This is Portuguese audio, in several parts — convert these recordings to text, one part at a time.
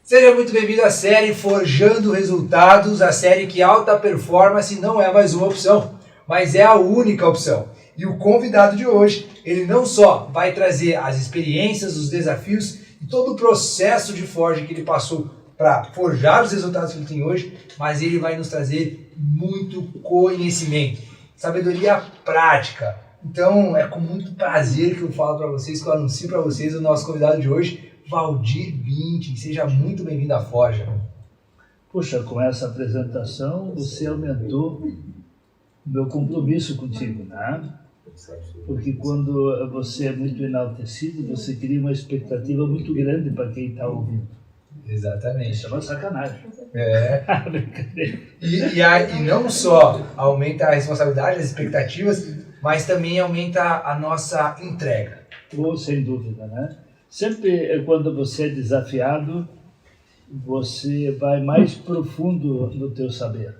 Seja muito bem-vindo à série Forjando Resultados, a série que alta performance não é mais uma opção, mas é a única opção. E o convidado de hoje, ele não só vai trazer as experiências, os desafios e todo o processo de forja que ele passou para forjar os resultados que ele tem hoje, mas ele vai nos trazer muito conhecimento, sabedoria prática. Então é com muito prazer que eu falo para vocês, que eu anuncio para vocês o nosso convidado de hoje, Valdir Vintin. Seja muito bem-vindo à Forja. Puxa, com essa apresentação você aumentou o meu compromisso contigo, né? Porque quando você é muito enaltecido, você cria uma expectativa muito grande para quem está ouvindo. Exatamente. Isso é uma sacanagem. É. E não só aumenta a responsabilidade, as expectativas, mas também aumenta a nossa entrega. Oh, sem dúvida, né? Sempre quando você é desafiado, você vai mais profundo no teu saber.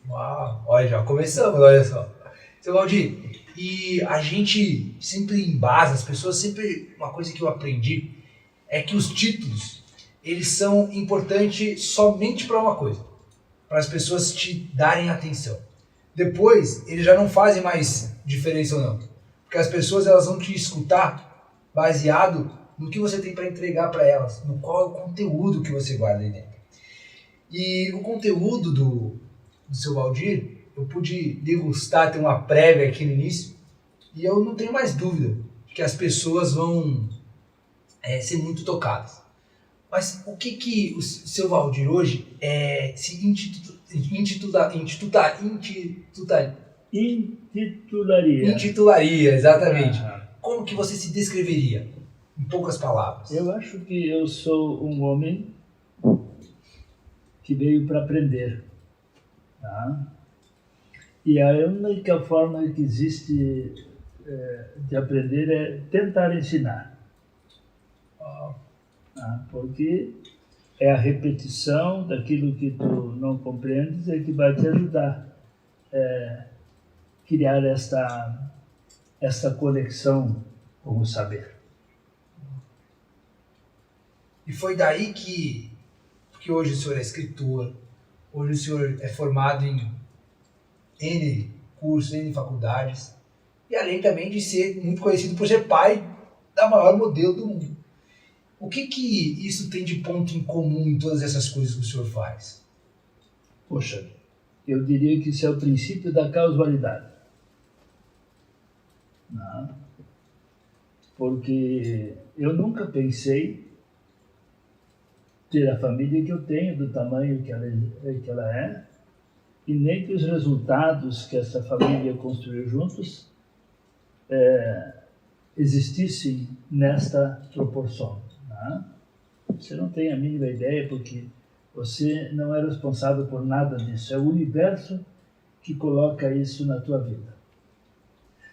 Uau, olha, já começamos, olha só. Seu Valdir, e a gente sempre embasa, as pessoas sempre, uma coisa que eu aprendi é que os títulos, eles são importantes somente para uma coisa, para as pessoas te darem atenção. Depois, eles já não fazem mais diferença ou não, porque as pessoas elas vão te escutar baseado no que você tem para entregar para elas, no qual é o conteúdo que você guarda aí dentro. E o conteúdo do seu Valdir, eu pude degustar, ter uma prévia aqui no início, e eu não tenho mais dúvida que as pessoas vão ser muito tocadas. Mas o que o seu Valdir hoje se intitularia, exatamente. Como que você se descreveria, em poucas palavras? Eu acho que eu sou um homem que veio para aprender. Tá? E a única forma que existe de aprender é tentar ensinar. Tá? Porque é a repetição daquilo que tu não compreendes é que vai te ajudar a criar esta conexão com o saber. E foi daí que hoje o senhor é escritor, hoje o senhor é formado em N cursos, N faculdades, e além também de ser muito conhecido por ser pai da maior modelo do mundo. O que isso tem de ponto em comum em todas essas coisas que o senhor faz? Poxa, eu diria que isso é o princípio da causalidade. Não. Porque eu nunca pensei ter a família que eu tenho, do tamanho que ela é, e nem que os resultados que essa família construiu juntos existissem nesta proporção. Não? Você não tem a mínima ideia, porque você não é responsável por nada disso. É o universo que coloca isso na tua vida.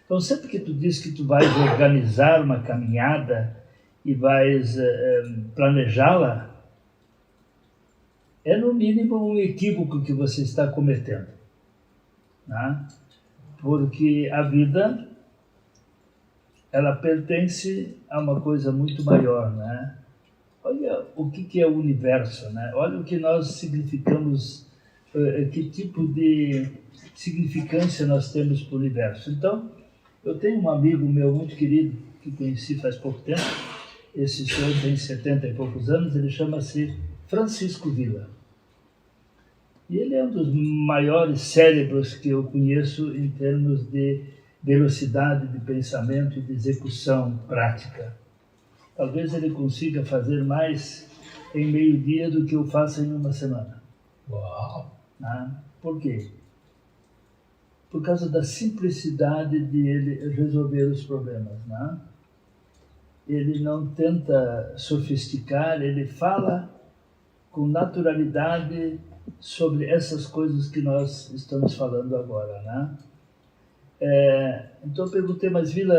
Então, sempre que tu diz que tu vais organizar uma caminhada e vais planejá-la, é no mínimo um equívoco que você está cometendo. Né? Porque a vida, ela pertence a uma coisa muito maior. Né? Olha o que é o universo. Né? Olha o que nós significamos, que tipo de significância nós temos para o universo. Então, eu tenho um amigo meu muito querido, que conheci faz pouco tempo. Esse senhor tem 70 e poucos anos, ele chama-se Francisco Villa. E ele é um dos maiores cérebros que eu conheço em termos de velocidade de pensamento e de execução prática. Talvez ele consiga fazer mais em meio dia do que eu faço em uma semana. Uau! Por quê? Por causa da simplicidade de ele resolver os problemas. Né? Ele não tenta sofisticar, ele fala com naturalidade sobre essas coisas que nós estamos falando agora. Né? Então eu perguntei, mas Villa,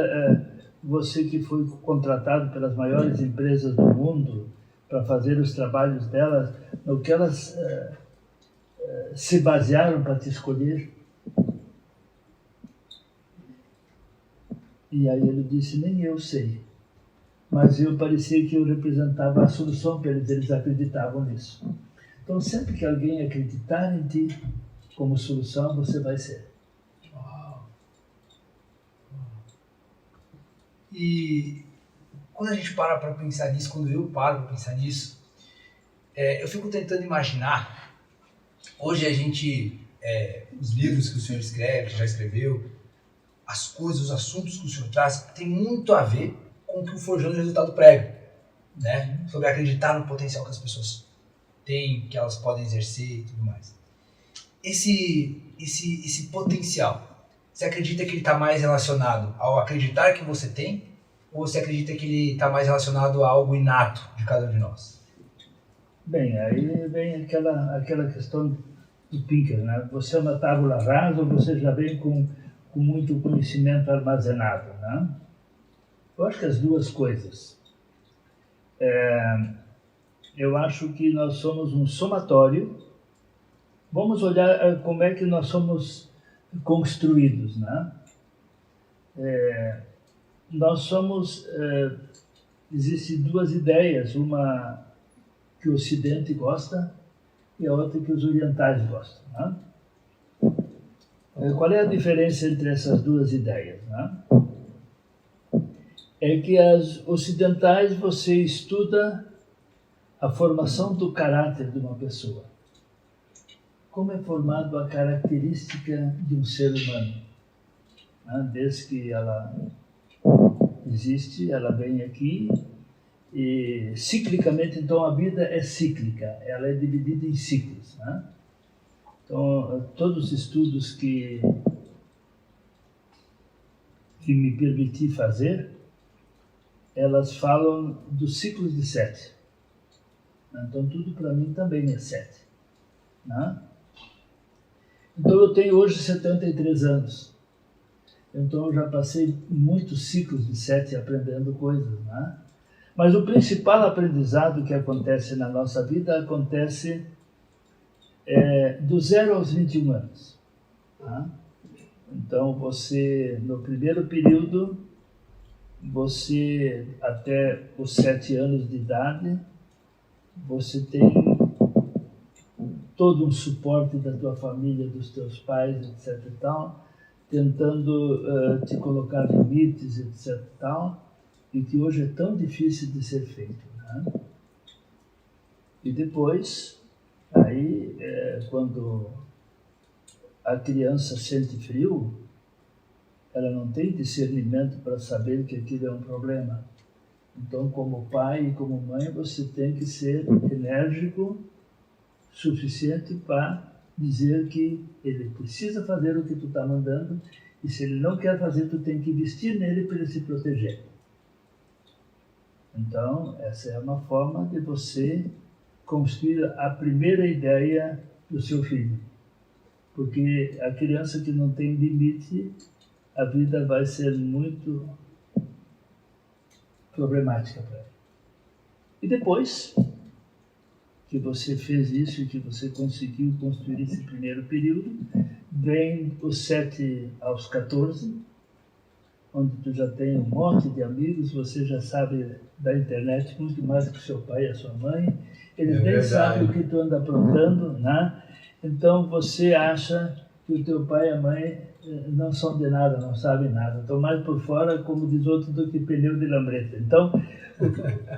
você que foi contratado pelas maiores empresas do mundo para fazer os trabalhos delas, no que elas se basearam para te escolher? E aí ele disse, nem eu sei. mas eu parecia que eu representava a solução para eles, eles acreditavam nisso. Então, sempre que alguém acreditar em ti como solução, você vai ser. Uau. E quando a gente para pensar nisso, quando eu paro para pensar nisso, eu fico tentando imaginar, hoje a gente, os livros que o senhor escreve, que já escreveu, as coisas, os assuntos que o senhor traz, tem muito a ver com o que o Forjando Resultado prega, né? Sobre acreditar no potencial que as pessoas têm, que elas podem exercer e tudo mais. Esse potencial, você acredita que ele está mais relacionado ao acreditar que você tem, ou você acredita que ele está mais relacionado a algo inato de cada um de nós? Bem, aí vem aquela questão do Pinker, né? Você é uma tábula rasa ou você já vem com muito conhecimento armazenado, né? Eu acho que as duas coisas. Eu acho que nós somos um somatório. Vamos olhar como é que nós somos construídos, né? Nós somos... existem duas ideias, uma que o Ocidente gosta e a outra que os orientais gostam, né? Qual é a diferença entre essas duas ideias, né? É que as ocidentais você estuda a formação do caráter de uma pessoa. Como é formada a característica de um ser humano, né? Desde que ela existe, ela vem aqui e ciclicamente, então a vida é cíclica, ela é dividida em ciclos, né? Então, todos os estudos que me permiti fazer, elas falam dos ciclos de 7. Então, tudo para mim também é 7. Né? Então, eu tenho hoje 73 anos. Então, eu já passei muitos ciclos de 7 aprendendo coisas. Né? Mas o principal aprendizado que acontece na nossa vida acontece do 0 aos 21 anos. Tá? Então, você, no primeiro período, você, até os 7 anos de idade, você tem todo um suporte da tua família, dos teus pais, etc. e tal, tentando te colocar limites, etc. e tal, e que hoje é tão difícil de ser feito. Né? E depois, aí, quando a criança sente frio, ela não tem discernimento para saber que aquilo é um problema. Então, como pai e como mãe, você tem que ser enérgico suficiente para dizer que ele precisa fazer o que tu está mandando, e se ele não quer fazer, tu tem que investir nele para ele se proteger. Então, essa é uma forma de você construir a primeira ideia do seu filho. Porque a criança que não tem limite, a vida vai ser muito problemática para ela. E depois que você fez isso e que você conseguiu construir esse primeiro período, vem os 7 aos 14, onde tu já tem um monte de amigos, você já sabe da internet muito mais que seu pai e a sua mãe, eles nem sabem o que tu anda aprontando, né? Então você acha que o teu pai e a mãe não são de nada, não sabem nada, estão mais por fora, como diz outro, do que pneu de lambreta. Então,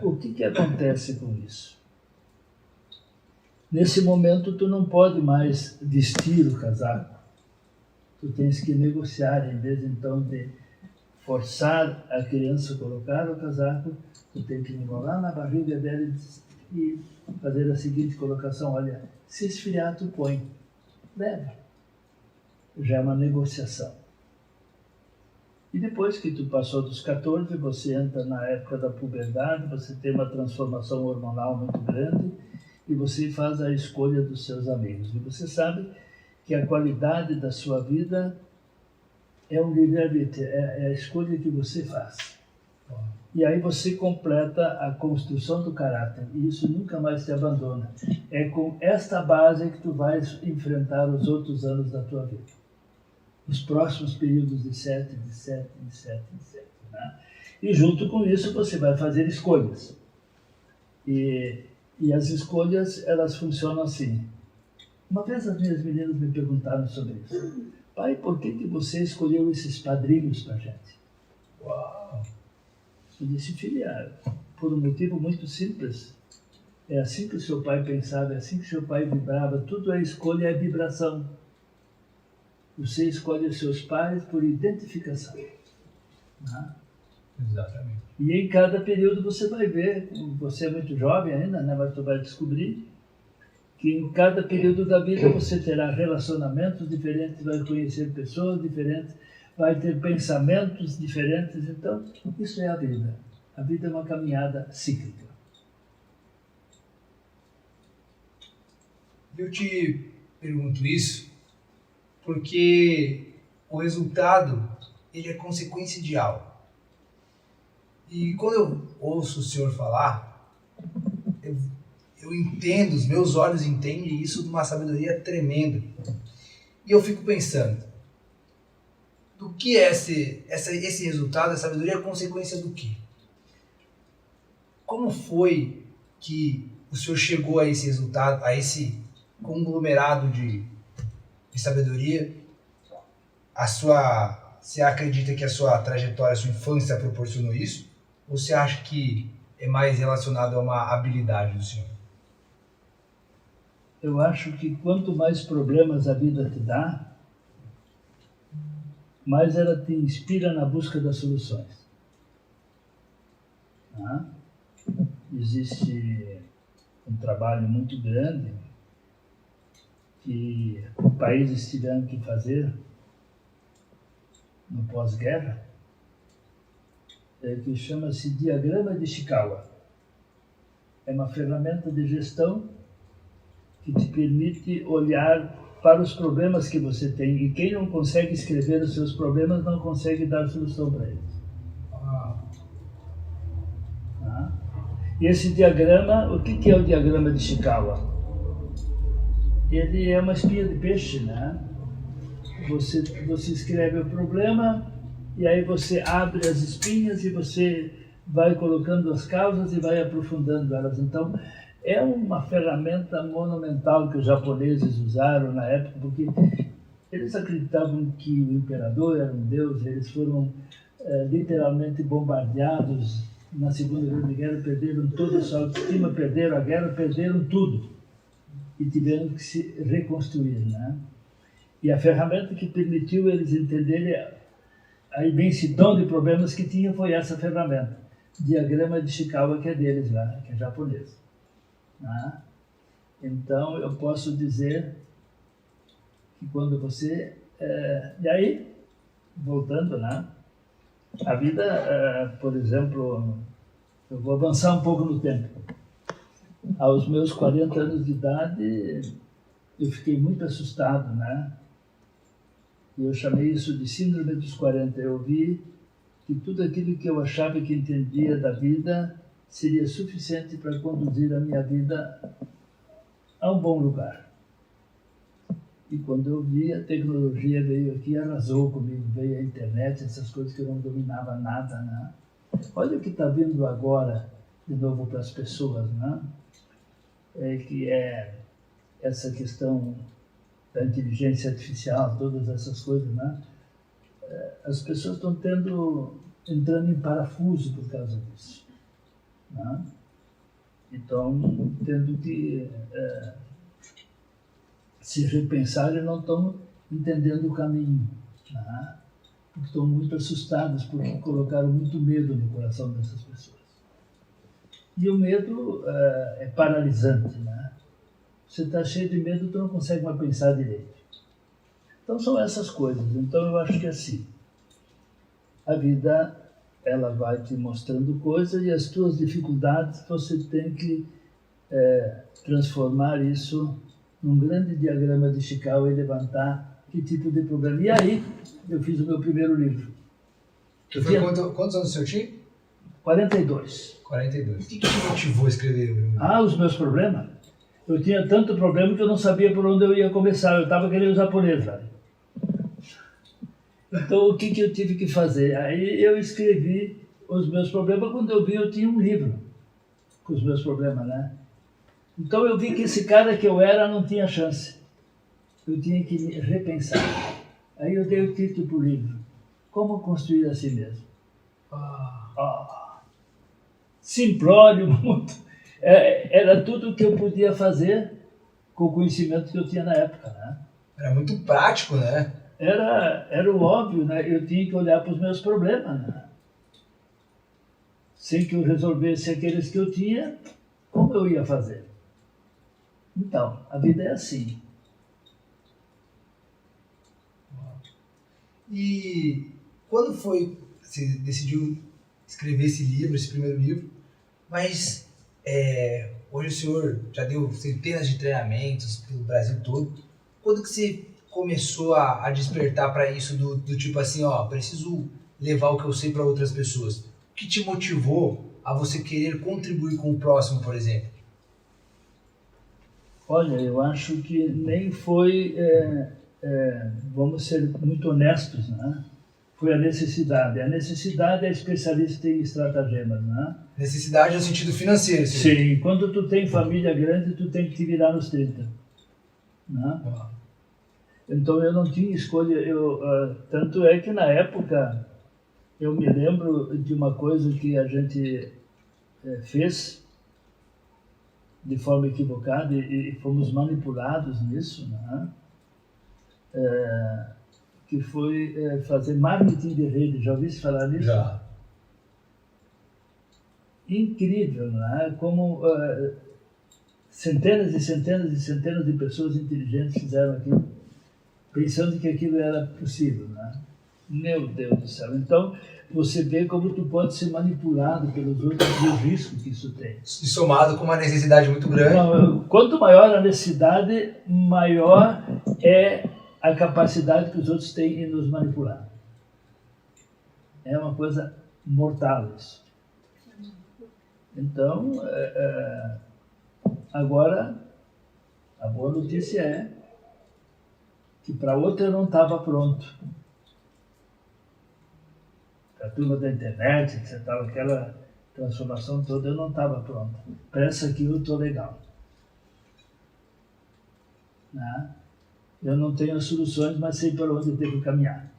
o que acontece com isso? Nesse momento, tu não pode mais vestir o casaco. Tu tens que negociar, em vez então de forçar a criança a colocar o casaco, tu tem que enrolar na barriga dela e fazer a seguinte colocação: olha, se esfriar, tu põe. Leva. Já é uma negociação. E depois que tu passou dos 14, você entra na época da puberdade, você tem uma transformação hormonal muito grande e você faz a escolha dos seus amigos. E você sabe que a qualidade da sua vida é um livre-arbítrio, é a escolha que você faz. E aí você completa a construção do caráter, e isso nunca mais te abandona. É com esta base que tu vais enfrentar os outros anos da tua vida. Os próximos períodos de 7, de 7, de 7, de 7. Né? E junto com isso você vai fazer escolhas. E as escolhas, elas funcionam assim. Uma vez as minhas meninas me perguntaram sobre isso. Pai, por que você escolheu esses padrinhos para a gente? Uau! Eu disse, filha, por um motivo muito simples. É assim que o seu pai pensava, é assim que o seu pai vibrava. Tudo é escolha, é vibração. Você escolhe os seus pais por identificação. Né? Exatamente. E em cada período você vai ver, você é muito jovem ainda, né? Mas você vai descobrir que em cada período da vida você terá relacionamentos diferentes, vai conhecer pessoas diferentes, vai ter pensamentos diferentes. Então, isso é a vida. A vida é uma caminhada cíclica. Eu te pergunto isso porque o resultado, ele é consequência de algo. E quando eu ouço o senhor falar, eu entendo, os meus olhos entendem isso de uma sabedoria tremenda. E eu fico pensando, do que é esse resultado, essa sabedoria é consequência do quê? Como foi que o senhor chegou a esse resultado, a esse conglomerado de sabedoria? Você acredita que a sua trajetória, a sua infância proporcionou isso? Ou você acha que é mais relacionado a uma habilidade do senhor? Eu acho que quanto mais problemas a vida te dá, mais ela te inspira na busca das soluções. Tá? Existe um trabalho muito grande que países tiveram que fazer no pós-guerra, que chama-se Diagrama de Ishikawa. É uma ferramenta de gestão que te permite olhar para os problemas que você tem. E quem não consegue escrever os seus problemas não consegue dar solução para eles. Tá? E esse diagrama, o que é o diagrama de Ishikawa? Ele é uma espinha de peixe, né? Você escreve o problema e aí você abre as espinhas e você vai colocando as causas e vai aprofundando elas. Então, é uma ferramenta monumental que os japoneses usaram na época, porque eles acreditavam que o imperador era um deus, eles foram literalmente bombardeados na Segunda Grande Guerra, perderam toda a sua autoestima, perderam a guerra, perderam tudo e tiveram que se reconstruir, né? E a ferramenta que permitiu eles entenderem a imensidão de problemas que tinham foi essa ferramenta. Diagrama de Ishikawa, que é deles lá, que é japonês. Né? Então, eu posso dizer que quando você... E aí, voltando, né? A vida, por exemplo, eu vou avançar um pouco no tempo. Aos meus 40 anos de idade, eu fiquei muito assustado, né? E eu chamei isso de síndrome dos 40. Eu vi que tudo aquilo que eu achava que entendia da vida seria suficiente para conduzir a minha vida a um bom lugar. E quando eu vi, a tecnologia veio aqui e arrasou comigo. Veio a internet, essas coisas que eu não dominava nada, né? Olha o que está vindo agora, de novo, para as pessoas, né? Que é essa questão da inteligência artificial, todas essas coisas, né? As pessoas estão entrando em parafuso por causa disso, né? Então, tendo que se repensar e não estão entendendo o caminho, né? Porque estão muito assustados, porque colocaram muito medo no coração dessas pessoas. E o medo é paralisante, né? Você está cheio de medo, tu não consegue mais pensar direito. Então são essas coisas. Então eu acho que assim, a vida, ela vai te mostrando coisas e as tuas dificuldades você tem que transformar isso num grande diagrama de Ishikawa e levantar que tipo de problema. E aí eu fiz o meu primeiro livro. Quantos anos o senhor tinha? 42. 42. O que te motivou a escrever? Os meus problemas? Eu tinha tanto problema que eu não sabia por onde eu ia começar. Eu estava querendo japonês lá. Então, o que eu tive que fazer? Aí eu escrevi os meus problemas, quando eu vi, eu tinha um livro com os meus problemas, né? Então eu vi que esse cara que eu era não tinha chance. Eu tinha que me repensar. Aí eu dei o título para o livro. Como construir a si mesmo. Simplório, muito. Era tudo o que eu podia fazer com o conhecimento que eu tinha na época, né? Era muito prático, né? Era o óbvio, né? Eu tinha que olhar para os meus problemas, né? Sem que eu resolvesse aqueles que eu tinha, como eu ia fazer? Então, a vida é assim. E quando foi que você decidiu escrever esse livro, esse primeiro livro? Mas hoje o senhor já deu centenas de treinamentos pelo Brasil todo. Quando que você começou a despertar para isso do tipo assim, ó, preciso levar o que eu sei para outras pessoas? O que te motivou a você querer contribuir com o próximo, por exemplo? Olha, eu acho que nem foi, vamos ser muito honestos, né? Foi a necessidade. A necessidade é especialista em estratagemas, né? Necessidade no sentido financeiro, senhor. Sim, quando tu tem família grande, tu tem que te virar nos 30. Né? Então eu não tinha escolha. Tanto é que na época eu me lembro de uma coisa que a gente fez de forma equivocada e fomos manipulados nisso, né? Que foi fazer marketing de rede. Já ouviu falar nisso? Já. Incrível, né? Como centenas e centenas e centenas de pessoas inteligentes fizeram aquilo, pensando que aquilo era possível, né? Meu Deus do céu. Então, você vê como tu pode ser manipulado pelos outros e o risco que isso tem. E somado com uma necessidade muito grande. Então, quanto maior a necessidade, maior é a capacidade que os outros têm em nos manipular. É uma coisa mortal isso. Então, agora, a boa notícia é que para outra eu não estava pronto. Para a turma da internet, etc., aquela transformação toda, eu não estava pronto. Para essa aqui eu estou legal. Né? Eu não tenho as soluções, mas sei para onde eu devo caminhar.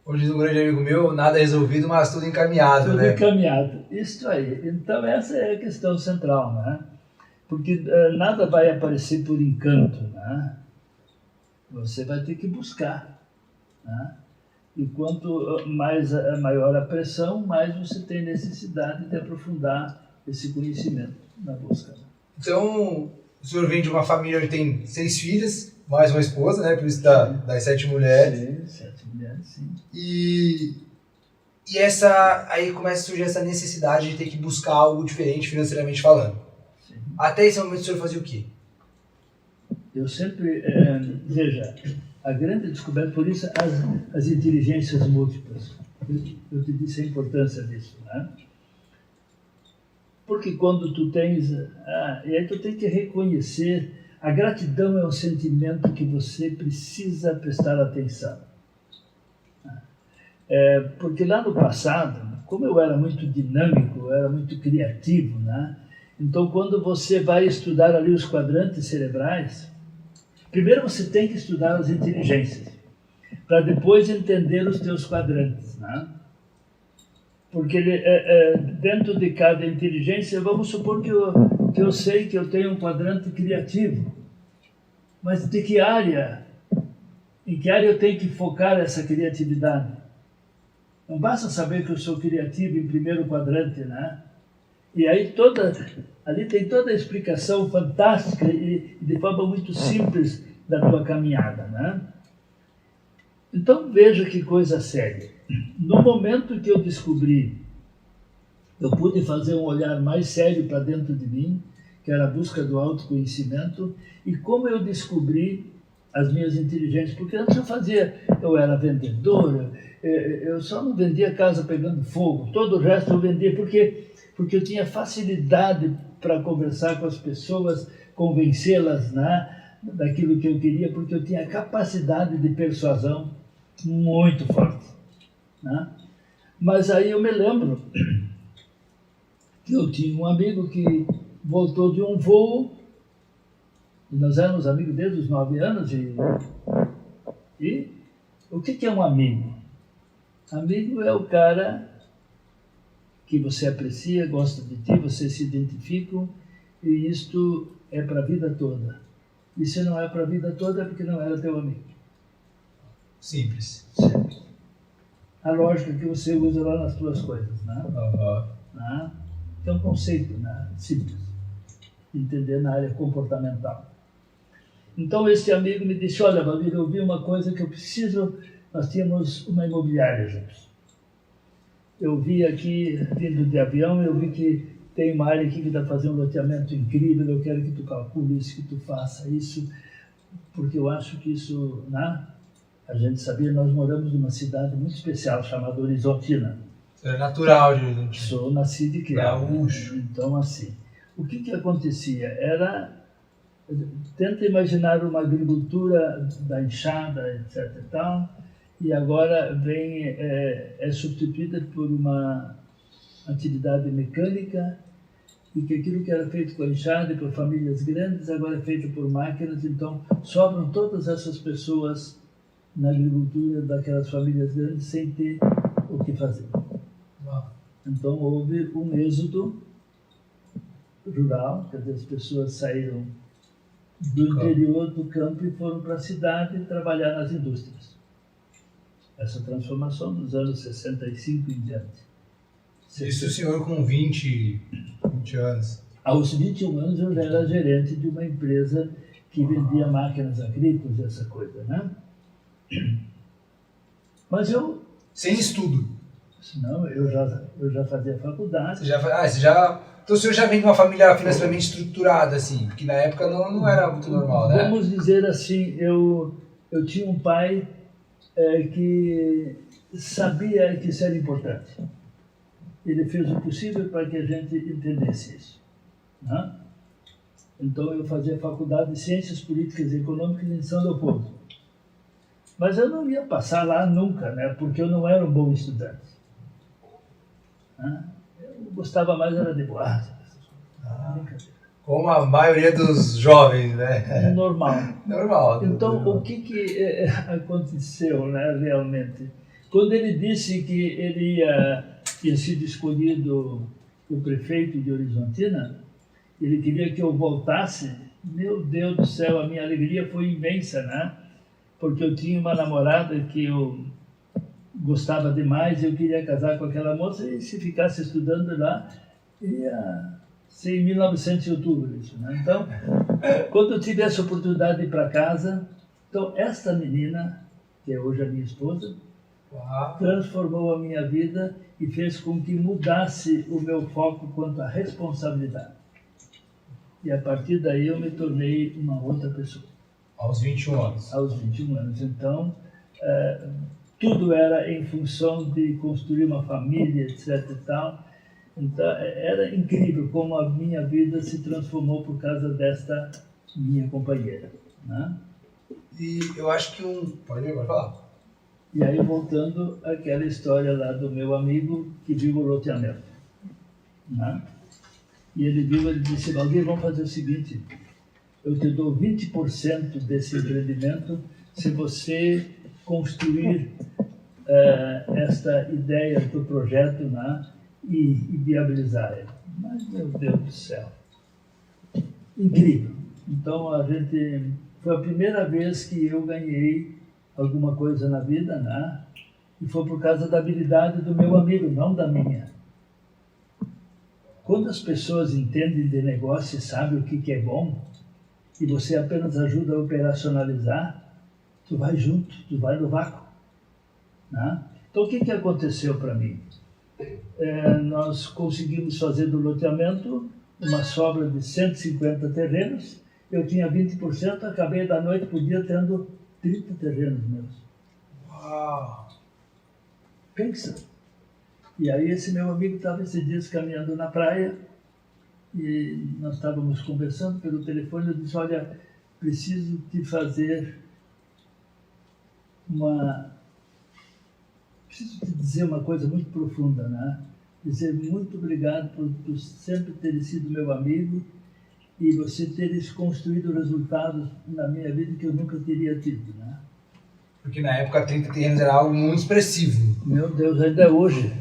Como diz um grande amigo meu, nada é resolvido, mas tudo encaminhado, tudo né? Tudo encaminhado. Isso aí. Então essa é a questão central, né? Porque nada vai aparecer por encanto, né? Você vai ter que buscar, né? E quanto maior a pressão, mais você tem necessidade de aprofundar esse conhecimento na busca. Então, o senhor vem de uma família onde tem 6 filhas, mais uma esposa, né? Por isso das 7 mulheres. Sim, 7 mulheres, sim. E aí começa a surgir essa necessidade de ter que buscar algo diferente financeiramente falando. Sim. Até esse momento o senhor fazia o quê? Eu sempre, veja, a grande descoberta, por isso as inteligências múltiplas. Eu te disse a importância disso, né? Porque quando tu tens, e aí tu tem que reconhecer, a gratidão é um sentimento que você precisa prestar atenção. Porque lá no passado, como eu era muito dinâmico, eu era muito criativo, né? Então quando você vai estudar ali os quadrantes cerebrais, primeiro você tem que estudar as inteligências, para depois entender os teus quadrantes, né? Porque dentro de cada inteligência, vamos supor que eu sei que eu tenho um quadrante criativo, mas de que área? Em que área eu tenho que focar essa criatividade? Não basta saber que eu sou criativo em primeiro quadrante, né? E aí ali tem toda a explicação fantástica e de forma muito simples da tua caminhada, né? Então veja que coisa séria. No momento que eu descobri, eu pude fazer um olhar mais sério para dentro de mim, que era a busca do autoconhecimento, e como eu descobri as minhas inteligências, porque antes eu era vendedor, eu só não vendia casa pegando fogo, todo o resto eu vendia porque eu tinha facilidade para conversar com as pessoas, convencê-las, né, daquilo que eu queria, porque eu tinha capacidade de persuasão muito forte, né? Mas aí eu me lembro que eu tinha um amigo que voltou de um voo, e nós éramos amigos desde os 9 anos, e o que é um amigo? Amigo é o cara que você aprecia, gosta de ti, você se identifica, e isto é para a vida toda. E se não é para a vida toda, é porque não era teu amigo. Simples. Simples. A lógica que você usa lá nas tuas coisas, né? Né? É um conceito, né? Simples. Entender na área comportamental. Então, esse amigo me disse, olha, Valdir, eu vi uma coisa que eu preciso... Nós tínhamos uma imobiliária juntos. Eu vi aqui, vindo de avião, eu vi que tem uma área aqui que está fazendo um loteamento incrível, eu quero que tu calcule isso, que tu faça isso, porque eu acho que isso, né? A gente sabia, nós moramos numa cidade muito especial, chamada Horizontina. Você é natural de Horizontina. Sou nascido e criado. Gaúcho. Então, assim, o que acontecia? Tenta imaginar uma agricultura da enxada, etc. e tal, e agora é substituída por uma atividade mecânica, e que aquilo que era feito com a enxada e por famílias grandes, agora é feito por máquinas, então sobram todas essas pessoas na agricultura daquelas famílias grandes sem ter o que fazer. Então houve um êxodo rural, quer dizer, as pessoas saíram do interior do campo e foram para a cidade trabalhar nas indústrias. Essa transformação dos anos 65 em diante. Isso o senhor com 20 anos? Aos 21 anos eu já era gerente de uma empresa que vendia máquinas agrícolas, essa coisa, né? Mas eu... Sem estudo? Não, eu já fazia faculdade. Então o senhor já vem de uma família financeiramente estruturada, assim, porque na época não era muito normal, né? Vamos dizer assim, eu tinha um pai que sabia que isso era importante. Ele fez o possível para que a gente entendesse isso, né? Então eu fazia faculdade de Ciências Políticas e Econômicas em São Leopoldo. Mas eu não ia passar lá nunca, né? Porque eu não era um bom estudante. Eu gostava mais era de boate. Como a maioria dos jovens, né? Normal. Então, o que aconteceu, né, realmente? Quando ele disse que ele tinha sido escolhido o prefeito de Horizontina, ele queria que eu voltasse. Meu Deus do céu, a minha alegria foi imensa, né? Porque eu tinha uma namorada que eu gostava demais, eu queria casar com aquela moça, e se ficasse estudando lá, ia ser em 1900 de outubro isso, né? Então, quando eu tive essa oportunidade de ir para casa, então esta menina, que é hoje a minha esposa, transformou a minha vida e fez com que mudasse o meu foco quanto à responsabilidade. E a partir daí eu me tornei uma outra pessoa. Aos 21 anos? Aos 21 anos. Então, tudo era em função de construir uma família, etc. e tal. Então, era incrível como a minha vida se transformou por causa desta minha companheira, né? E eu acho que Pode falar. E aí, voltando àquela história lá do meu amigo que viu o loteamento, né? E ele disse, Valdir, vamos fazer o seguinte, eu te dou 20% desse empreendimento se você construir esta ideia do projeto, né, e viabilizar ele. Mas, meu Deus do céu, incrível. Então, foi a primeira vez que eu ganhei alguma coisa na vida, né? E foi por causa da habilidade do meu amigo, não da minha. Quando as pessoas entendem de negócio e sabem o que é bom, e você apenas ajuda a operacionalizar, tu vai junto, tu vai no vácuo, né? Então, o que aconteceu para mim? Nós conseguimos fazer do loteamento uma sobra de 150 terrenos, eu tinha 20%, acabei da noite para o dia tendo 30 terrenos meus. Uau! Pensa. E aí esse meu amigo estava esses dias caminhando na praia e nós estávamos conversando pelo telefone, eu disse, olha, preciso te fazer preciso te dizer uma coisa muito profunda, né? Dizer muito obrigado por sempre ter sido meu amigo e você teres construído resultados na minha vida que eu nunca teria tido, né? Porque na época 30 terrenos era algo muito expressivo. Meu Deus, ainda é hoje.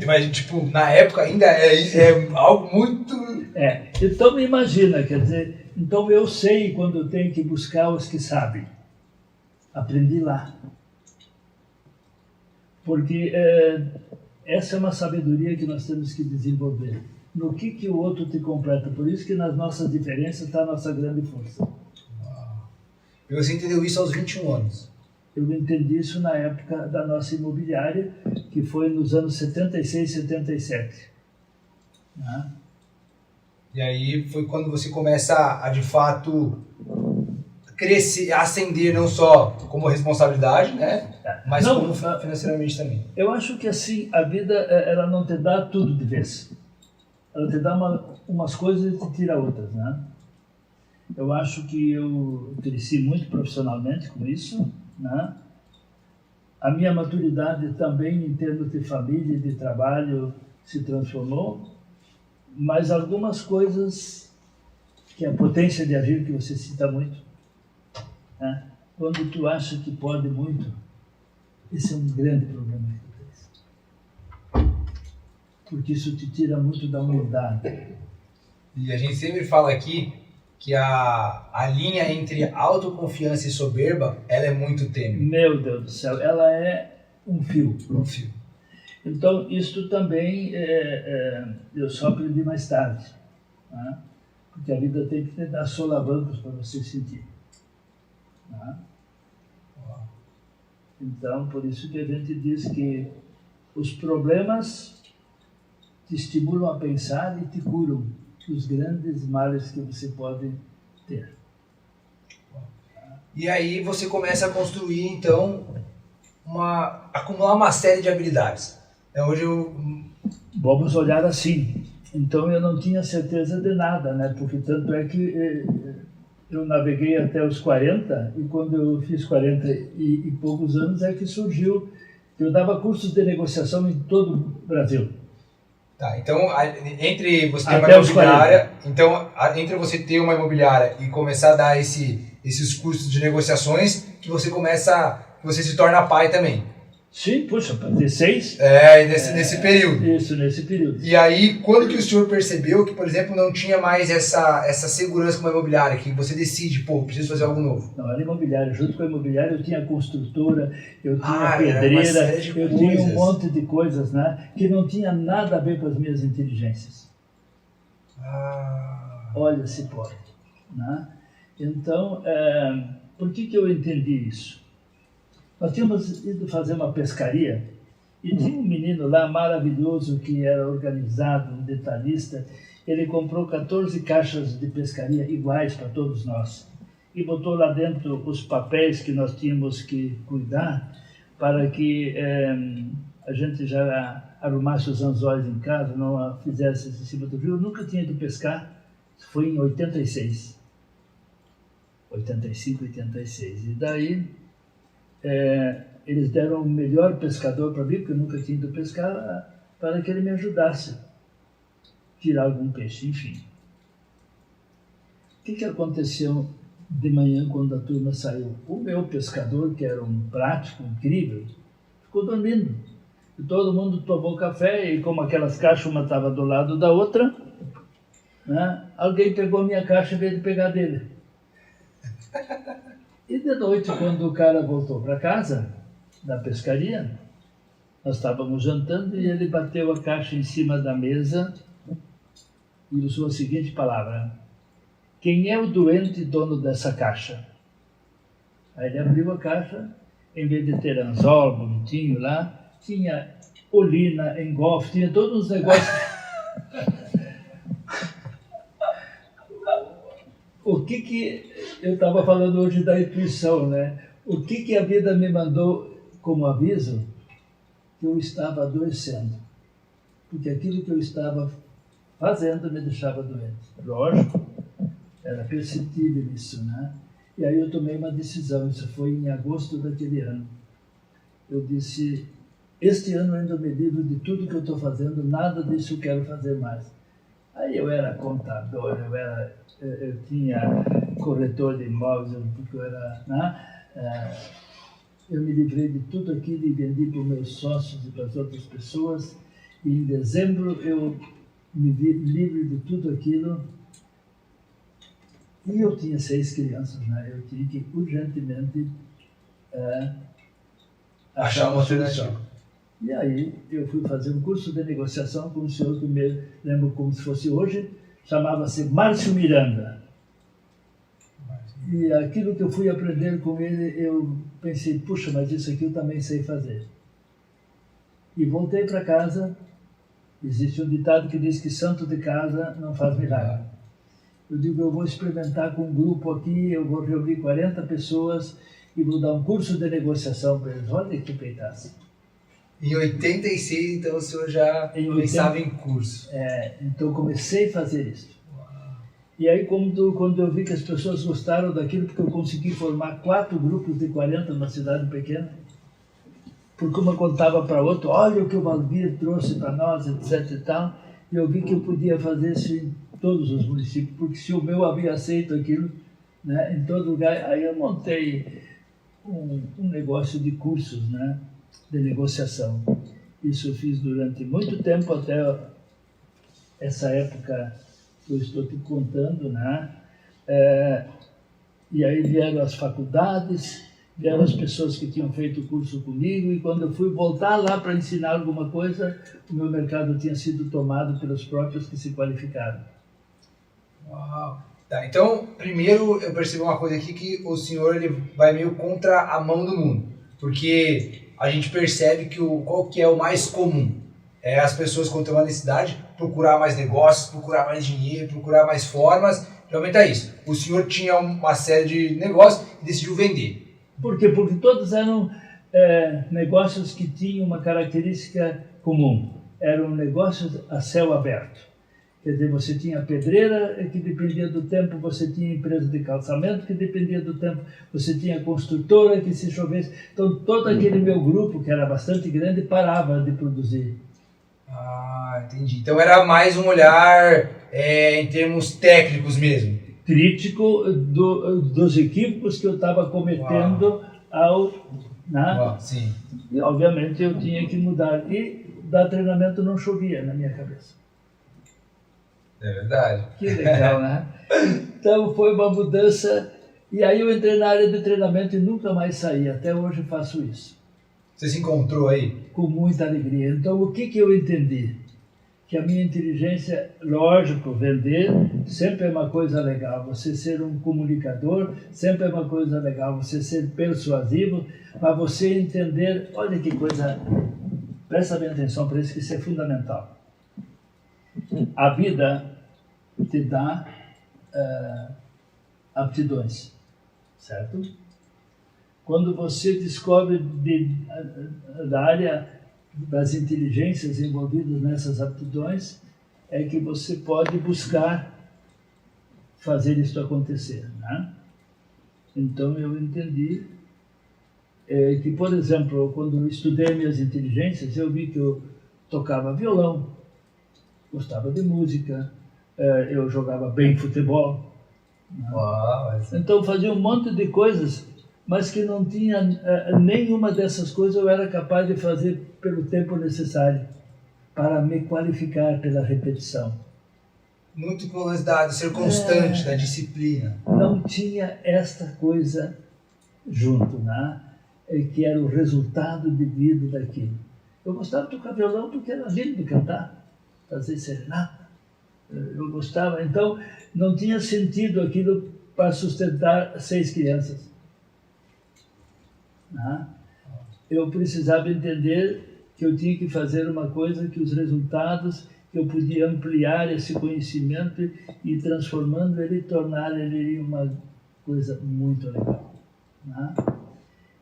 Mas tipo, na época ainda é algo muito... Então imagina, quer dizer, então eu sei quando eu tenho que buscar os que sabem. Aprendi lá. Porque essa é uma sabedoria que nós temos que desenvolver. No que o outro te completa. Por isso que nas nossas diferenças está a nossa grande força. Uau. E você entendeu isso aos 21 anos? Eu entendi isso na época da nossa imobiliária, que foi nos anos 76, 77. Né? E aí foi quando você começa a de fato, crescer, ascender não só como responsabilidade, né? Mas como financeiramente também. Eu acho que assim, a vida ela não te dá tudo de vez. Ela te dá umas coisas e te tira outras, né? Eu acho que eu cresci muito profissionalmente com isso, né? A minha maturidade também em termos de família e de trabalho se transformou, mas algumas coisas, que é a potência de agir que você cita muito, né? Quando tu acha que pode muito, esse é um grande problema que tu tens. Porque isso te tira muito da humildade. E a gente sempre fala aqui que a linha entre autoconfiança e soberba, ela é muito tênue. Meu Deus do céu, ela é um fio. Um fio. Então, isso também eu só aprendi mais tarde, né? Porque a vida tem que te dar solavancos para você sentir. Né? Então, por isso que a gente diz que os problemas te estimulam a pensar e te curam dos grandes males que você pode ter. E aí você começa a construir, então, acumular uma série de habilidades. Hoje Vamos olhar assim. Então eu não tinha certeza de nada, né? Porque tanto é que eu naveguei até os 40 e quando eu fiz 40 e poucos anos é que surgiu. Eu dava cursos de negociação em todo o Brasil. Tá, então entre você ter uma imobiliária, entre você ter uma imobiliária e começar a dar esses cursos de negociações, que você se torna pai também. Sim, puxa, para ter 6. Nesse período. Isso, nesse período. E aí, quando que o senhor percebeu que, por exemplo, não tinha mais essa segurança com a imobiliária, que você decide, preciso fazer algo novo? Não, era imobiliária. Junto com a imobiliária eu tinha construtora, eu tinha pedreira, eu tinha um monte de coisas, né? Que não tinha nada a ver com as minhas inteligências. Olha se pode. Né? Então, por que eu entendi isso? Nós tínhamos ido fazer uma pescaria e tinha um menino lá maravilhoso que era organizado, um detalhista. Ele comprou 14 caixas de pescaria iguais para todos nós e botou lá dentro os papéis que nós tínhamos que cuidar para que a gente já arrumasse os anzóis em casa, não fizesse em cima do rio. Eu nunca tinha ido pescar, foi em 86, 85, 86. E daí eles deram o melhor pescador para mim, porque eu nunca tinha ido pescar, para que ele me ajudasse a tirar algum peixe, enfim. O que aconteceu de manhã quando a turma saiu? O meu pescador, que era um prático incrível, ficou dormindo. E todo mundo tomou café e como aquelas caixas, uma estava do lado da outra, né, alguém pegou a minha caixa em vez de pegar dele. E de noite, quando o cara voltou para casa, da pescaria, nós estávamos jantando e ele bateu a caixa em cima da mesa e usou a seguinte palavra: quem é o doente dono dessa caixa? Aí ele abriu a caixa, em vez de ter anzol bonitinho lá, tinha olina, engolfe, tinha todos os negócios. O que eu estava falando hoje da intuição, né? O que a vida me mandou como aviso? Que eu estava adoecendo. Porque aquilo que eu estava fazendo me deixava doente. Lógico, era perceptível isso, né? E aí eu tomei uma decisão, isso foi em agosto daquele ano. Eu disse, este ano ainda me livro de tudo que eu estou fazendo, nada disso eu quero fazer mais. Aí eu era contador, eu tinha corretor de imóveis, porque eu era, né? Eu me livrei de tudo aquilo e vendi para os meus sócios e para as outras pessoas. E em dezembro eu me vi livre de tudo aquilo. E eu tinha 6 crianças, né? Eu tinha que urgentemente Achar uma alternativa. E aí eu fui fazer um curso de negociação com um senhor que me lembro como se fosse hoje, chamava-se Márcio Miranda. E aquilo que eu fui aprender com ele, eu pensei, puxa, mas isso aqui eu também sei fazer. E voltei para casa. Existe um ditado que diz que santo de casa não faz milagre. Eu digo, eu vou experimentar com um grupo aqui, eu vou reunir 40 pessoas e vou dar um curso de negociação para eles. Olha que peitaça. Em 86, então, o senhor já pensava em curso. Então comecei a fazer isso. E aí, quando eu vi que as pessoas gostaram daquilo, porque eu consegui formar 4 grupos de 40 numa cidade pequena, porque uma contava para outra, olha o que o Valdir trouxe para nós, etc e tal, e eu vi que eu podia fazer isso em todos os municípios, porque se o meu havia aceito aquilo, né, em todo lugar, aí eu montei um negócio de cursos, né, de negociação. Isso eu fiz durante muito tempo, até essa época que eu estou te contando, né? E aí vieram as faculdades, vieram as pessoas que tinham feito o curso comigo, e quando eu fui voltar lá para ensinar alguma coisa, o meu mercado tinha sido tomado pelos próprios que se qualificaram. Uau! Tá, então, primeiro eu percebi uma coisa aqui, que o senhor ele vai meio contra a mão do mundo, porque a gente percebe que qual que é o mais comum? É as pessoas, quando têm uma necessidade, procurar mais negócios, procurar mais dinheiro, procurar mais formas de aumentar isso. O senhor tinha uma série de negócios e decidiu vender. Por quê? Porque todos eram negócios que tinham uma característica comum. Eram negócios a céu aberto. Quer dizer, você tinha pedreira, que dependia do tempo, você tinha empresa de calçamento, que dependia do tempo, você tinha construtora, que se chovesse. Então, todo aquele meu grupo, que era bastante grande, parava de produzir. Ah, entendi. Então era mais um olhar em termos técnicos mesmo. Crítico dos equívocos que eu estava cometendo ao... Né? Uau, sim. E, obviamente, eu tinha que mudar. E dar treinamento não chovia na minha cabeça. É verdade. Que legal, né? Então foi uma mudança. E aí eu entrei na área de treinamento e nunca mais saí. Até hoje eu faço isso. Você se encontrou aí? Com muita alegria. Então o que eu entendi? Que a minha inteligência, lógico, vender sempre é uma coisa legal. Você ser um comunicador sempre é uma coisa legal. Você ser persuasivo, mas você entender, olha que coisa, presta bem atenção para isso, que isso é fundamental. A vida te dá aptidões, certo? Quando você descobre da área das inteligências envolvidas nessas aptidões, é que você pode buscar fazer isso acontecer, né? Então eu entendi que, por exemplo, quando eu estudei minhas inteligências, eu vi que eu tocava violão, gostava de música, eu jogava bem futebol, né? Uau, Então fazia um monte de coisas, mas que não tinha nenhuma dessas coisas eu era capaz de fazer pelo tempo necessário para me qualificar pela repetição. Muito com o lance de ser constante, da disciplina. Não tinha esta coisa junto, né? Que era o resultado de vida daquilo. Eu gostava de tocar violão porque era lindo de cantar, fazer serenata. Eu gostava, então não tinha sentido aquilo para sustentar 6 crianças. Eu precisava entender que eu tinha que fazer uma coisa que os resultados, que eu podia ampliar esse conhecimento e transformando ele, tornar ele uma coisa muito legal, né?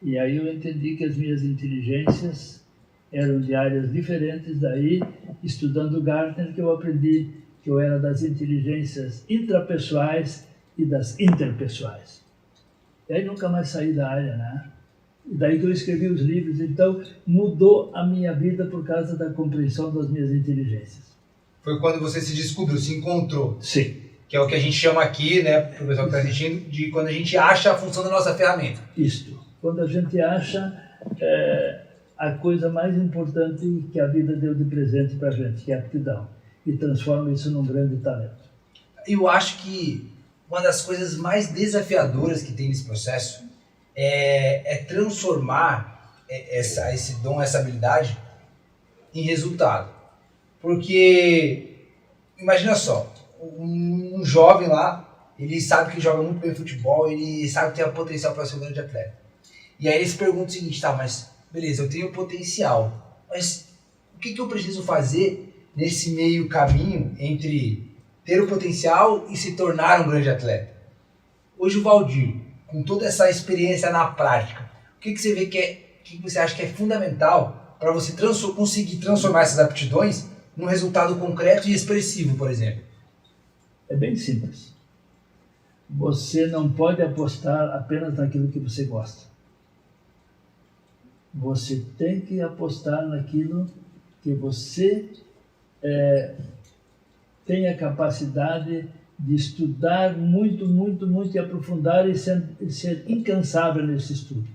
E aí eu entendi que as minhas inteligências eram de áreas diferentes. Daí, estudando Gartner, que eu aprendi que eu era das inteligências intrapessoais e das interpessoais. E aí nunca mais saí da área, né? E daí que eu escrevi os livros. Então, mudou a minha vida por causa da compreensão das minhas inteligências. Foi quando você se descobriu, se encontrou. Sim. Que é o que a gente chama aqui, né, para o pessoal que está assistindo, de quando a gente acha a função da nossa ferramenta. Isto. Quando a gente acha a coisa mais importante que a vida deu de presente para a gente, que é a aptidão, e transforma isso num grande talento. Eu acho que uma das coisas mais desafiadoras que tem nesse processo é transformar esse dom, essa habilidade em resultado. Porque, imagina só, um jovem lá, ele sabe que joga muito bem futebol, ele sabe que tem o potencial para ser um grande atleta. E aí ele se pergunta o seguinte, tá, mas beleza, eu tenho potencial, mas o que eu preciso fazer nesse meio caminho entre ter o potencial e se tornar um grande atleta? Hoje o Valdir, com toda essa experiência na prática, o que você vê que você acha que é fundamental para você conseguir transformar essas aptidões num resultado concreto e expressivo, por exemplo? É bem simples. Você não pode apostar apenas naquilo que você gosta. Você tem que apostar naquilo que você tem a capacidade de estudar muito, muito, muito e aprofundar e ser incansável nesse estudo.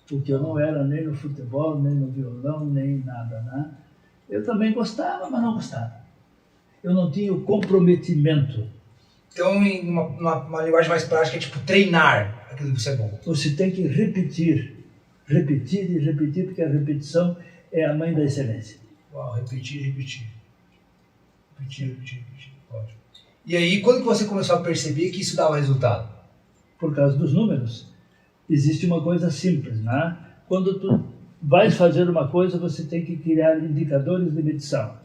Porque eu não era nem no futebol, nem no violão, nem nada, né? Eu também gostava, mas não gostava. Eu não tinha o comprometimento. Então, em uma linguagem mais prática, é tipo treinar aquilo que você é bom. Você tem que repetir e repetir, porque a repetição é a mãe da excelência. Uau, repetir. Ótimo. E aí, quando que você começou a perceber que isso dava resultado? Por causa dos números. Existe uma coisa simples, né? Quando tu vais fazer uma coisa, você tem que criar indicadores de medição.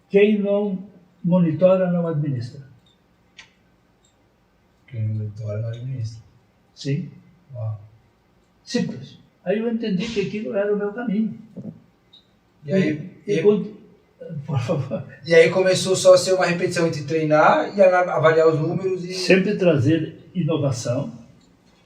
Quem não monitora, não administra. Quem monitora, não administra. Sim. Uau. Simples. Aí eu entendi que aquilo era o meu caminho. E aí, por favor. E aí começou só a ser uma repetição entre treinar e avaliar os números e... Sempre trazer inovação,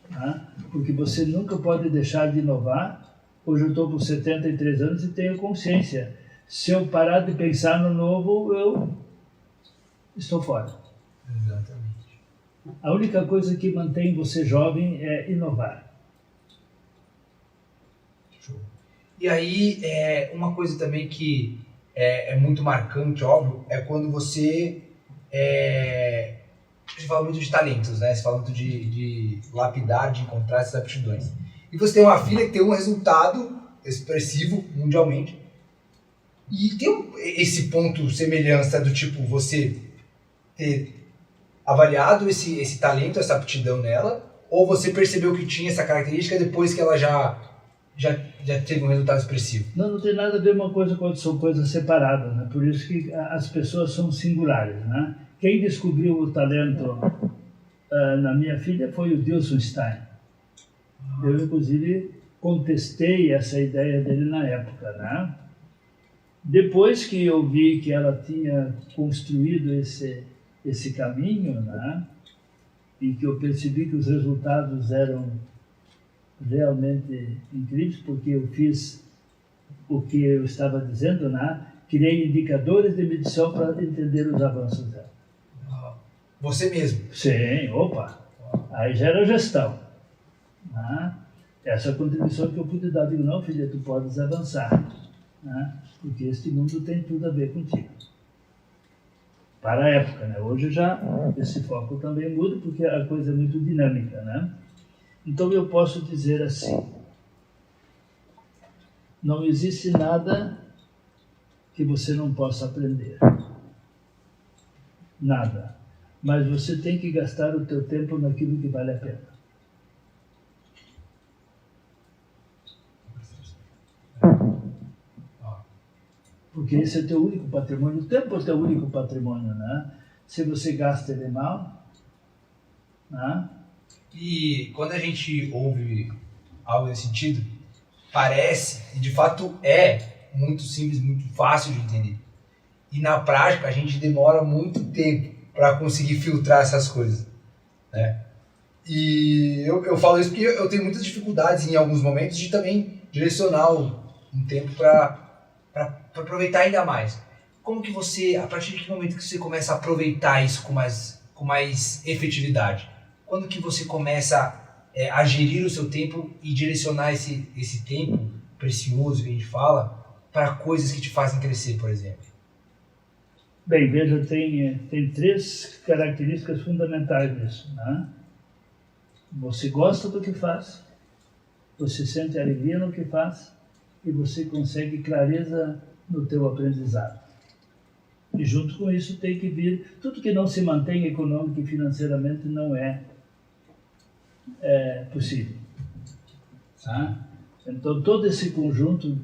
né? Porque você nunca pode deixar de inovar. Hoje eu estou com 73 anos e tenho consciência. Se eu parar de pensar no novo, eu estou fora. Exatamente. A única coisa que mantém você jovem é inovar. Show. E aí, uma coisa também que é muito marcante, óbvio, é quando você fala muito de talentos, né? Você fala muito de lapidar, de encontrar essas aptidões. E você tem uma filha que tem um resultado expressivo mundialmente. E tem esse ponto semelhança do tipo você ter avaliado esse talento, essa aptidão nela, ou você percebeu que tinha essa característica depois que ela já teve um resultado expressivo? Não tem nada a ver uma coisa quando são coisas separadas, né? Por isso que as pessoas são singulares, né? Quem descobriu o talento na minha filha foi o Dilson Stein. Eu, inclusive, contestei essa ideia dele na época, né? Depois que eu vi que ela tinha construído esse caminho, né? E que eu percebi que os resultados eram realmente incríveis, porque eu fiz o que eu estava dizendo, né? Criei indicadores de medição para entender os avanços dela. Você mesmo? Sim, opa! Aí já era gestão. Né? Essa contribuição que eu pude dar, digo, não, filha, tu podes avançar, né? Porque este mundo tem tudo a ver contigo. Para a época, né? Hoje já esse foco também muda, porque a coisa é muito dinâmica, né? Então eu posso dizer assim, não existe nada que você não possa aprender. Nada. Mas você tem que gastar o teu tempo naquilo que vale a pena. Porque esse é teu único patrimônio. O tempo é teu único patrimônio, né? Se você gasta ele mal, né? E quando a gente ouve algo nesse sentido, parece, e de fato é, muito simples, muito fácil de entender. E na prática a gente demora muito tempo para conseguir filtrar essas coisas, né? E eu falo isso porque eu tenho muitas dificuldades em alguns momentos de também direcionar um tempo para aproveitar ainda mais. Como que você, a partir de que momento que você começa a aproveitar isso com mais efetividade? Quando que você começa a gerir o seu tempo e direcionar esse tempo precioso que a gente fala para coisas que te fazem crescer, por exemplo? Bem, veja, tem 3 características fundamentais nisso, né? Você gosta do que faz, você sente alegria no que faz e você consegue clareza no teu aprendizado. E junto com isso tem que vir, tudo que não se mantém econômico e financeiramente não é possível. Tá? Então todo esse conjunto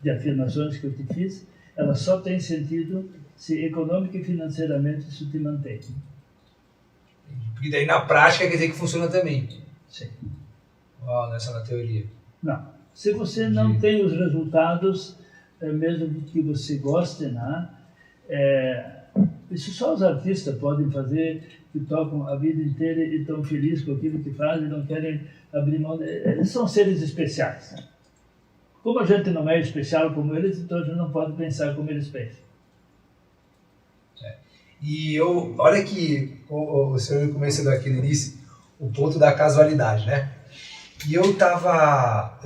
de afirmações que eu te fiz, ela só tem sentido se econômico e financeiramente isso te mantém. Porque daí na prática quer dizer que funciona também. Sim. Uau, não é só na teoria. Não. Se você não tem os resultados, mesmo que você goste, né? Isso só os artistas podem fazer, que tocam a vida inteira e estão felizes com aquilo que fazem e não querem abrir mão. Eles são seres especiais. Como a gente não é especial como eles, então a gente não pode pensar como eles pensam. E olha que o senhor começou aqui no início, o ponto da casualidade, né? E eu tava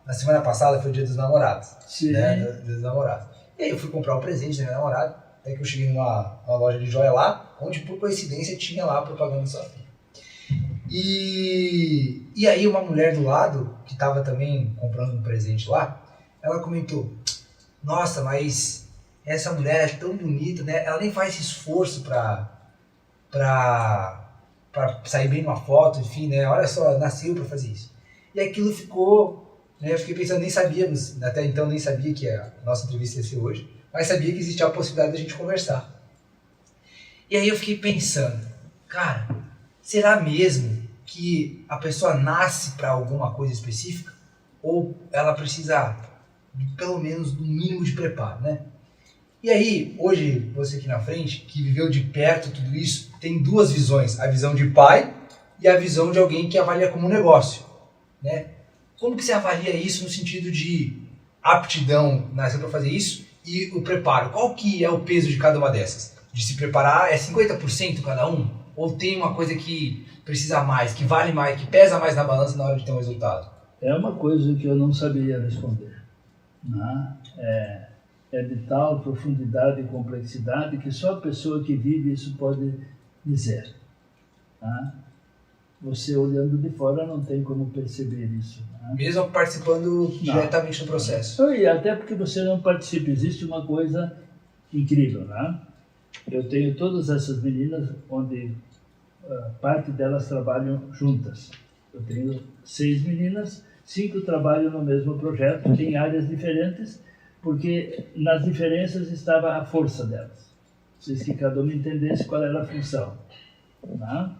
na semana passada foi o Dia dos Namorados. Sim. Né? Dia dos Namorados. E aí eu fui comprar um presente da minha namorada, até que eu cheguei numa loja de joia lá, onde por coincidência tinha lá a propaganda do Safira. E aí uma mulher do lado, que tava também comprando um presente lá, ela comentou: nossa, mas essa mulher é tão bonita, né? Ela nem faz esforço pra sair bem numa foto, enfim, né? Olha só, nasceu pra fazer isso. E aquilo ficou, né? Eu fiquei pensando, nem sabíamos, até então nem sabia que a nossa entrevista ia ser hoje, mas sabia que existia a possibilidade da gente conversar. E aí eu fiquei pensando, cara, será mesmo que a pessoa nasce pra alguma coisa específica? Ou ela precisa, pelo menos, do mínimo de preparo, né? E aí, hoje, você aqui na frente, que viveu de perto tudo isso, tem 2 visões. A visão de pai e a visão de alguém que avalia como um negócio, né? Como que você avalia isso no sentido de aptidão, nascer para fazer isso, e o preparo? Qual que é o peso de cada uma dessas? De se preparar, é 50% cada um? Ou tem uma coisa que precisa mais, que vale mais, que pesa mais na balança na hora de ter um resultado? É uma coisa que eu não saberia responder. Né? É de tal profundidade e complexidade que só a pessoa que vive isso pode dizer. Tá? Você olhando de fora não tem como perceber isso. Né? Mesmo participando diretamente do processo. E até porque você não participa. Existe uma coisa incrível. Né? Eu tenho todas essas meninas onde parte delas trabalham juntas. Eu tenho 6 meninas, 5 trabalham no mesmo projeto, em áreas diferentes, porque nas diferenças estava a força delas. Preciso que cada uma entendesse qual era a função. Né?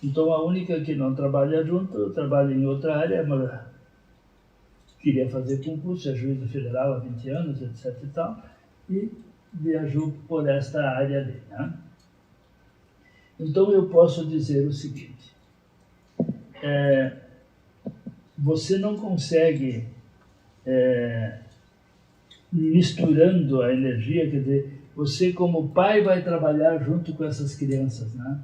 Então a única que não trabalha junto, trabalha em outra área, mas queria fazer concurso, é juíza federal há 20 anos, etc. e tal, e viajou por esta área ali. Né? Então eu posso dizer o seguinte, você não consegue misturando a energia, quer dizer, você como pai vai trabalhar junto com essas crianças, né?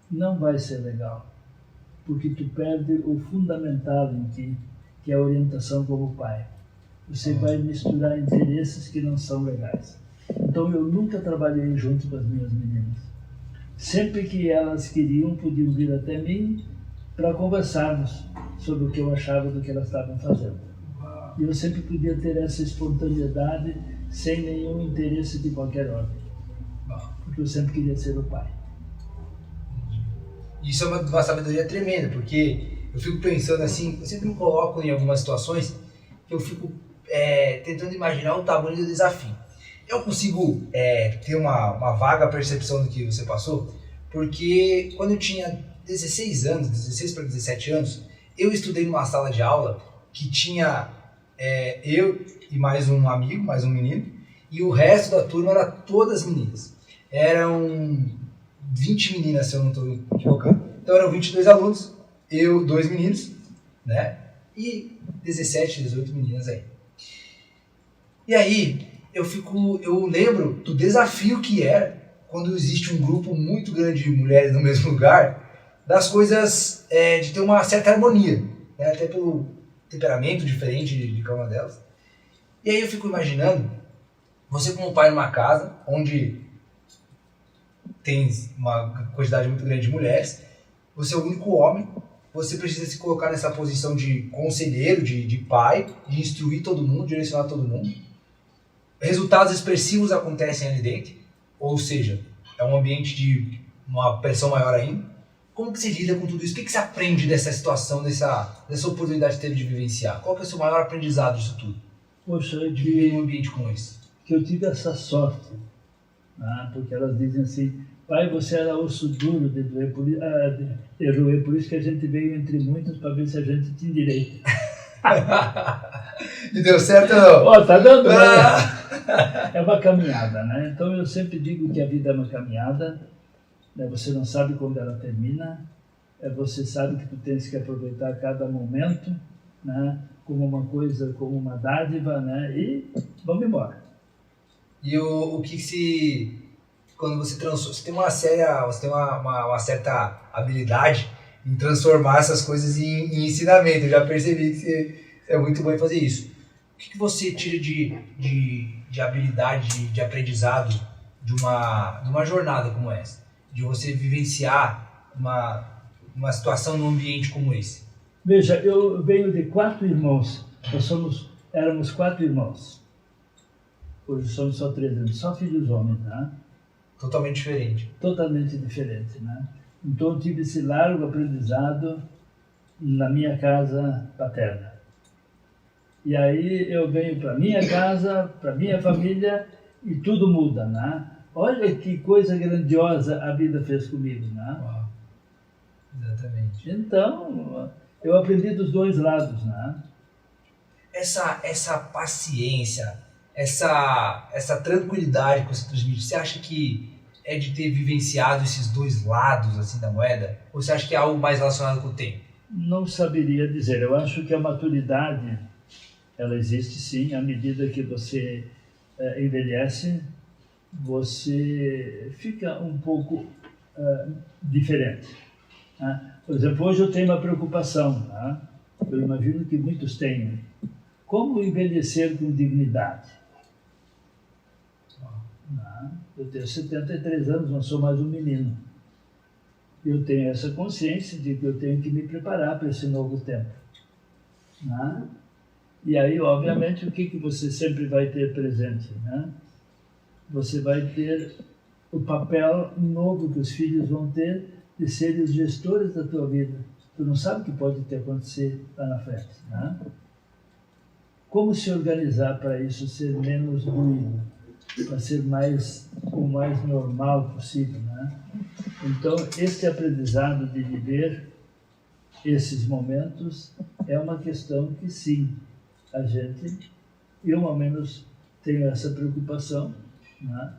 Não vai ser legal, porque tu perde o fundamental em ti, que é a orientação como pai. Você vai misturar interesses que não são legais. Então eu nunca trabalhei junto com as minhas meninas. Sempre que elas queriam, podiam vir até mim para conversarmos sobre o que eu achava do que elas estavam fazendo. E eu sempre podia ter essa espontaneidade sem nenhum interesse de qualquer ordem. Porque eu sempre queria ser o pai. Isso é uma sabedoria tremenda, porque eu fico pensando assim, eu sempre me coloco em algumas situações que eu fico tentando imaginar o tamanho do desafio. Eu consigo ter uma vaga percepção do que você passou, porque quando eu tinha 16 anos, 16 para 17 anos, eu estudei numa sala de aula que tinha eu e mais um amigo, mais um menino, e o resto da turma era todas meninas. Eram 20 meninas, se eu não estou equivocado. Então eram 22 alunos, eu, 2 meninos, né? E 17, 18 meninas aí. E aí, eu lembro do desafio que era quando existe um grupo muito grande de mulheres no mesmo lugar, das coisas, de ter uma certa harmonia, né? Até pelo temperamento diferente de cada uma delas. E aí eu fico imaginando, você como pai numa casa, onde tem uma quantidade muito grande de mulheres, você é o único homem, você precisa se colocar nessa posição de conselheiro, de pai, de instruir todo mundo, direcionar todo mundo. Resultados expressivos acontecem ali dentro, ou seja, é um ambiente de uma pressão maior ainda. Como que você lida com tudo isso? O que você aprende dessa situação, dessa oportunidade que teve de vivenciar? Qual que é o seu maior aprendizado disso tudo? Poxa, De viver num ambiente como esse? Que eu tive essa sorte, né? Porque elas dizem assim, pai, você era osso duro de roer, por isso que a gente veio entre muitos para ver se a gente tinha direito. E deu certo ou não? Ó, tá dando, né? É uma caminhada, né? Então eu sempre digo que a vida é uma caminhada, né? Você não sabe quando ela termina, você sabe que tu tens que aproveitar cada momento, né? Como uma coisa, como uma dádiva, né? E vamos embora. E o que se... Quando você transforma... Você tem uma certa habilidade em transformar essas coisas em ensinamento. Eu já percebi que você é muito bom em fazer isso. O que você tira de habilidade, de aprendizado de uma jornada como essa? De você vivenciar uma situação num ambiente como esse? Veja, eu venho de 4 irmãos. Éramos 4 irmãos. Hoje somos só 3, só filhos homens, né? Totalmente diferente. Totalmente diferente, né? Então eu tive esse largo aprendizado na minha casa paterna. E aí eu venho para minha casa, para minha família e tudo muda, né? Olha que coisa grandiosa a vida fez comigo, né? Uau. Exatamente. Então, eu aprendi dos dois lados, né? Essa paciência, essa tranquilidade que você transmite, você acha que é de ter vivenciado esses dois lados assim da moeda? Ou você acha que é algo mais relacionado com o tempo? Não saberia dizer. Eu acho que a maturidade, ela existe sim, à medida que você envelhece, você fica um pouco diferente. Né? Por exemplo, hoje eu tenho uma preocupação, né? Eu imagino que muitos tenham. Como envelhecer com dignidade? Né? Eu tenho 73 anos, não sou mais um menino. Eu tenho essa consciência de que eu tenho que me preparar para esse novo tempo. Né? E aí, obviamente, o que você sempre vai ter presente? Né? Você vai ter o papel novo que os filhos vão ter de serem os gestores da tua vida. Tu não sabe o que pode te acontecer lá na frente. Né? Como se organizar para isso ser menos doído, para ser o mais normal possível, né? Então, este aprendizado de viver esses momentos é uma questão que, sim, a gente, eu ao menos tenho essa preocupação, né,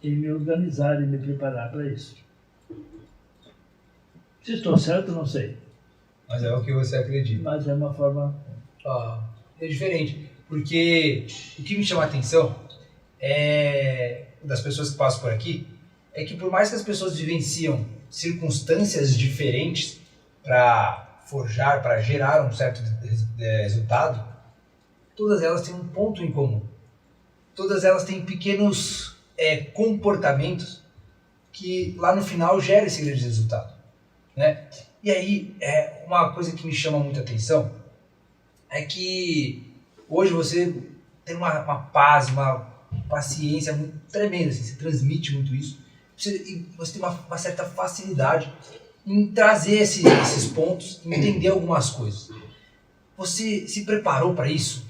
em me organizar e me preparar para isso. Se estou certo, não sei. Mas é o que você acredita. Mas é uma forma... É diferente, porque o que me chama a atenção das pessoas que passam por aqui é que por mais que as pessoas vivenciam circunstâncias diferentes para forjar, para gerar um certo resultado, todas elas têm um ponto em comum. Todas elas têm pequenos comportamentos que lá no final geram esse grande resultado, né? E aí, uma coisa que me chama muita atenção é que hoje você tem uma paz, uma paciência muito tremenda, assim, você transmite muito isso. E você tem uma certa facilidade em trazer esses pontos, em entender algumas coisas. Você se preparou para isso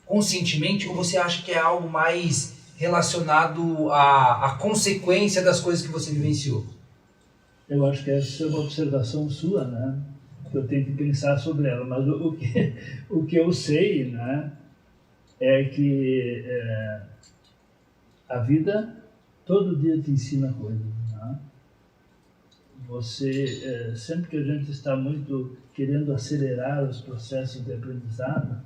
conscientemente ou você acha que é algo mais relacionado à consequência das coisas que você vivenciou? Eu acho que essa é uma observação sua, né? Que eu tenho que pensar sobre ela. Mas o que eu sei, né, é que a vida todo dia te ensina coisas, né? sempre que a gente está muito querendo acelerar os processos de aprendizado,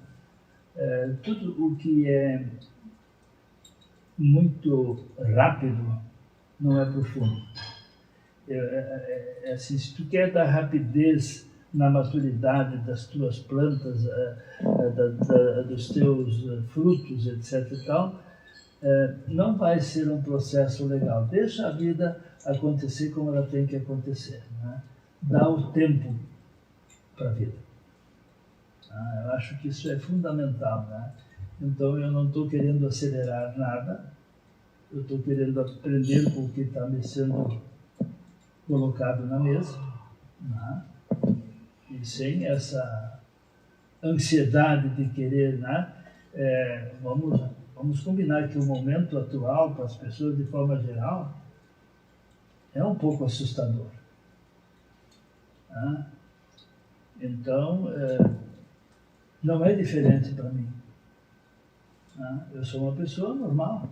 tudo o que é muito rápido não é profundo. Assim, se tu quer dar rapidez na maturidade das tuas plantas, dos teus frutos, etc. e tal, não vai ser um processo legal. Deixa a vida acontecer como ela tem que acontecer, né? Dá o tempo para a vida. Eu acho que isso é fundamental, né? Então eu não estou querendo acelerar nada, eu estou querendo aprender com o que está me sendo colocado na mesa, né? E sem essa ansiedade de querer, né? Vamos combinar que o momento atual, para as pessoas de forma geral, é um pouco assustador. Né? Então, não é diferente para mim. Né? Eu sou uma pessoa normal,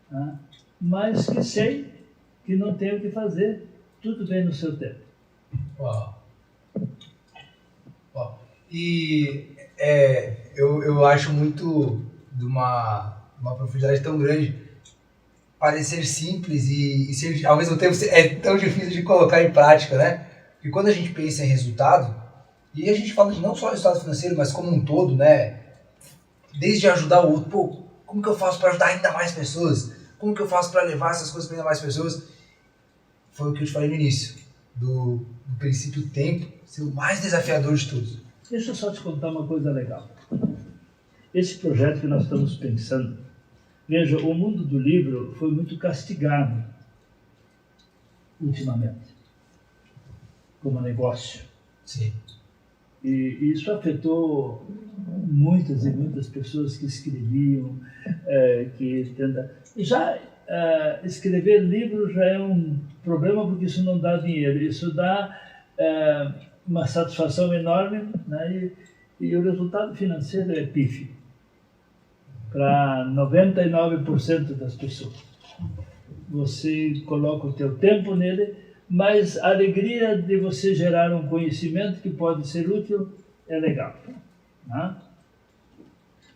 né? Mas que sei que não tenho o que fazer, tudo vem no seu tempo. Uau. Uau. E eu acho muito de uma profundidade tão grande parecer simples e ser, ao mesmo tempo é tão difícil de colocar em prática, né? Porque quando a gente pensa em resultado, e a gente fala de não só resultado financeiro, mas como um todo, né? Desde ajudar o outro, pô, como que eu faço para ajudar ainda mais pessoas? Como que eu faço para levar essas coisas para ainda mais pessoas? Foi o que eu te falei no início, do princípio tempo ser o mais desafiador de todos. Deixa eu só te contar uma coisa legal. Esse projeto que nós estamos pensando, veja, o mundo do livro foi muito castigado ultimamente, como negócio. Sim. E isso afetou muitas e muitas pessoas que escreviam, Já escrever livro já é um problema, porque isso não dá dinheiro, isso dá uma satisfação enorme, né? E o resultado financeiro é pífio para 99% das pessoas. Você coloca o teu tempo nele, mas a alegria de você gerar um conhecimento que pode ser útil é legal, né?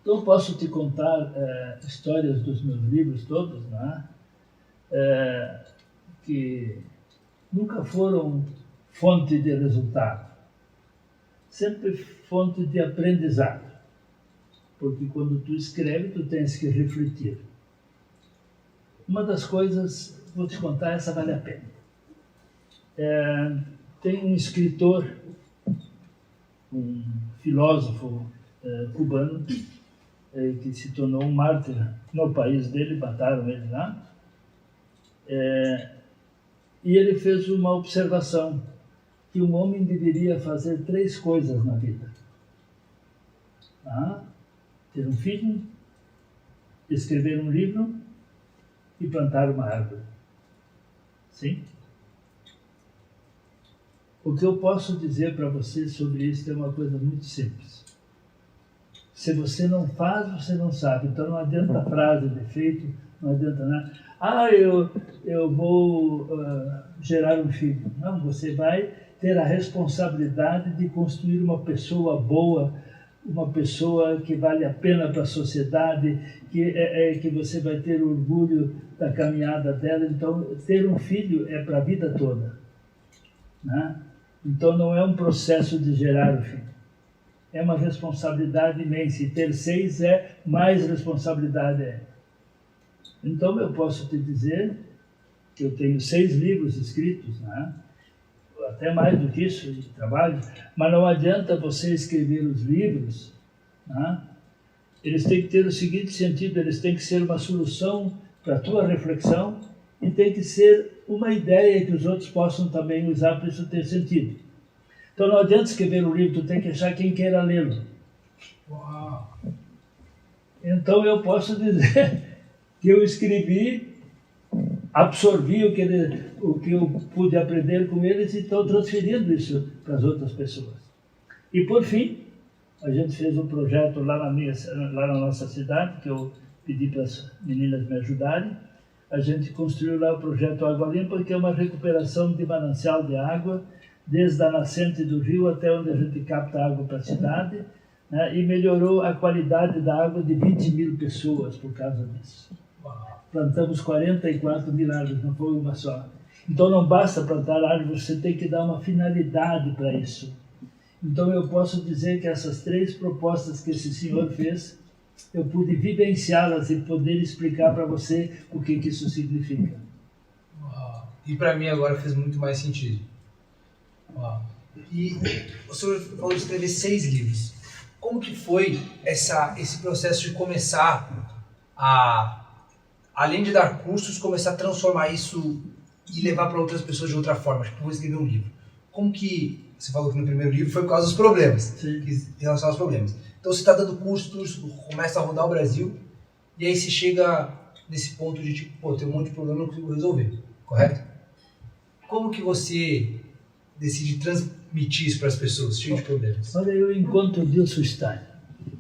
Então, eu posso te contar histórias dos meus livros todos, né? Que nunca foram fonte de resultado, sempre fonte de aprendizado, porque quando tu escreve, tu tens que refletir. Uma das coisas, vou te contar, essa vale a pena. Tem um escritor, um filósofo cubano, que se tornou um mártir no país dele, mataram ele lá, e ele fez uma observação, que um homem deveria fazer 3 coisas na vida. Ter um filho, escrever um livro e plantar uma árvore. Sim? O que eu posso dizer para você sobre isso é uma coisa muito simples. Se você não faz, você não sabe. Então não adianta frase de efeito, não adianta nada. Eu vou gerar um filho. Não, você vai ter a responsabilidade de construir uma pessoa boa, uma pessoa que vale a pena para a sociedade, que você vai ter orgulho da caminhada dela. Então, ter um filho é para a vida toda, né? Então, não é um processo de gerar o filho. É uma responsabilidade imensa. E ter 6 mais responsabilidade. Então, eu posso te dizer que eu tenho 6 livros escritos, né? Até mais do que isso de trabalho, mas não adianta você escrever os livros, né? Eles têm que ter o seguinte sentido: eles têm que ser uma solução para a tua reflexão e tem que ser uma ideia que os outros possam também usar para isso ter sentido. Então não adianta escrever um livro, tu tem que achar quem queira lê-lo. Uau. Então eu posso dizer que eu escrevi, absorvi o que eu pude aprender com eles e estou transferindo isso para as outras pessoas. E por fim, a gente fez um projeto lá na nossa cidade, que eu pedi para as meninas me ajudarem, a gente construiu lá o projeto Água Limpa, que é uma recuperação de manancial de água, desde a nascente do rio até onde a gente capta água para a cidade, né, e melhorou a qualidade da água de 20 mil pessoas por causa disso. Plantamos 44 mil árvores, não foi uma só. Então não basta plantar árvores, você tem que dar uma finalidade para isso. Então eu posso dizer que essas 3 propostas que esse senhor fez, eu pude vivenciá-las e poder explicar para você o que isso significa. Uau. E para mim agora fez muito mais sentido. Uau. E o senhor falou de escrever 6 livros. Como que foi esse processo de começar a, além de dar cursos, começar a transformar isso e levar para outras pessoas de outra forma? Tipo, vou escrever um livro. Como que, você falou que no primeiro livro foi por causa dos problemas, Sim. em relação aos problemas. Então você está dando curso, começa a rodar o Brasil, e aí você chega nesse ponto de tipo, pô, tem um monte de problema que eu não consigo resolver, correto? Como que você decide transmitir isso para as pessoas, cheio de problemas? Olha, eu encontro Dilson Stein.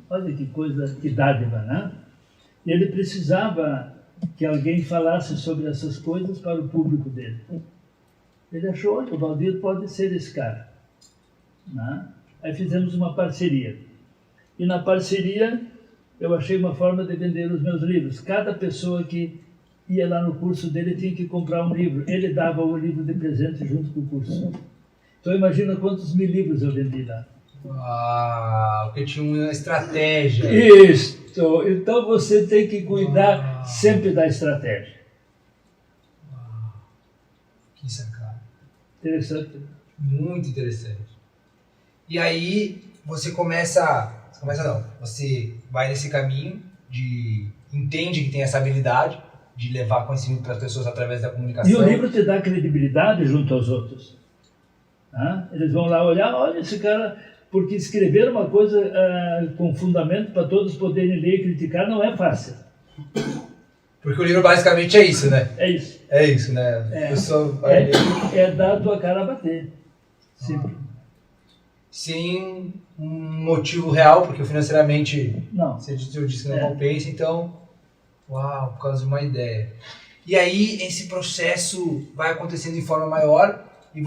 Olha que coisa, que dádiva, né? Ele precisava que alguém falasse sobre essas coisas para o público dele. Ele achou, olha, o Valdir pode ser esse cara. Né? Aí fizemos uma parceria. E na parceria eu achei uma forma de vender os meus livros. Cada pessoa que ia lá no curso dele tinha que comprar um livro. Ele dava o livro de presente junto com o curso. Então imagina quantos mil livros eu vendi lá. Porque tinha uma estratégia. Isso! Então você tem que cuidar sempre da estratégia. Que sacada. Interessante. Muito interessante. E aí você você vai nesse caminho entende que tem essa habilidade de levar conhecimento para as pessoas através da comunicação. E o livro te dá credibilidade junto aos outros. Eles vão lá olhar, olha esse cara, porque escrever uma coisa com fundamento para todos poderem ler e criticar não é fácil. Porque o livro basicamente é isso, né? É isso. É isso, né? A pessoa vai ler. É dar a tua cara a bater. Simples. Sem um motivo real, porque financeiramente não. Você disse que não compensa, então, por causa de uma ideia. E aí esse processo vai acontecendo de forma maior e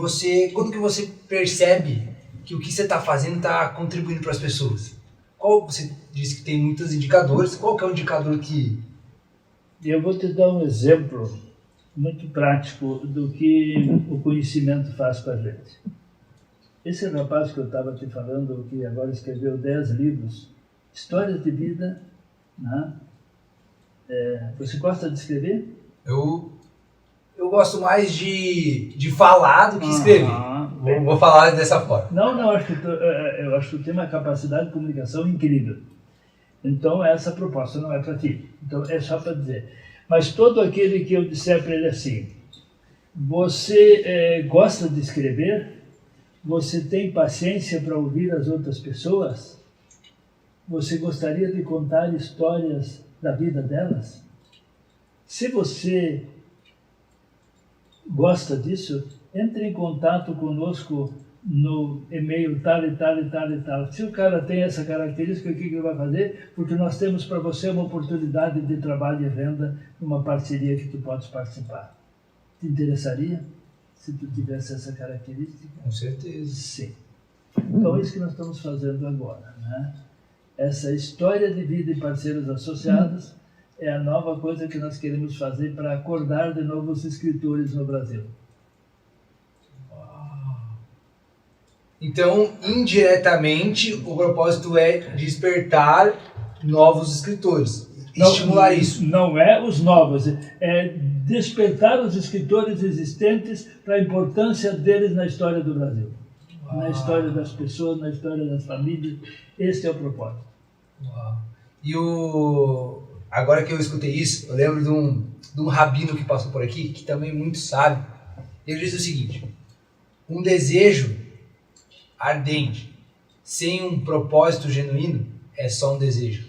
quando que você percebe que o que você está fazendo está contribuindo para as pessoas? Você disse que tem muitos indicadores, qual que é o indicador que... Eu vou te dar um exemplo muito prático do que o conhecimento faz para a gente. Esse rapaz que eu estava te falando, que agora escreveu 10 livros, histórias de vida, né? Você gosta de escrever? Eu gosto mais de falar do que escrever. Vou falar dessa forma. Não, eu acho que tu tem uma capacidade de comunicação incrível. Então essa proposta não é para ti. Então é só para dizer. Mas todo aquele que eu disser para ele assim, você gosta de escrever? Você tem paciência para ouvir as outras pessoas? Você gostaria de contar histórias da vida delas? Se você gosta disso, entre em contato conosco no e-mail tal e tal e tal e tal. Se o cara tem essa característica, o que ele vai fazer? Porque nós temos para você uma oportunidade de trabalho e renda, uma parceria que tu podes participar. Te interessaria? Se tu tivesse essa característica? Com certeza. Sim. Então, é isso que nós estamos fazendo agora, né? Essa história de vida e parceiros associados é a nova coisa que nós queremos fazer para acordar de novo os escritores no Brasil. Então, indiretamente, o propósito é despertar novos escritores, estimular isso. Não é os novos, é despertar os escritores existentes para a importância deles na história do Brasil, na história das pessoas, na história das famílias. Esse é o propósito. E agora que eu escutei isso, eu lembro de um rabino que passou por aqui, que também é muito sábio. Ele diz o seguinte: um desejo ardente, sem um propósito genuíno, é só um desejo.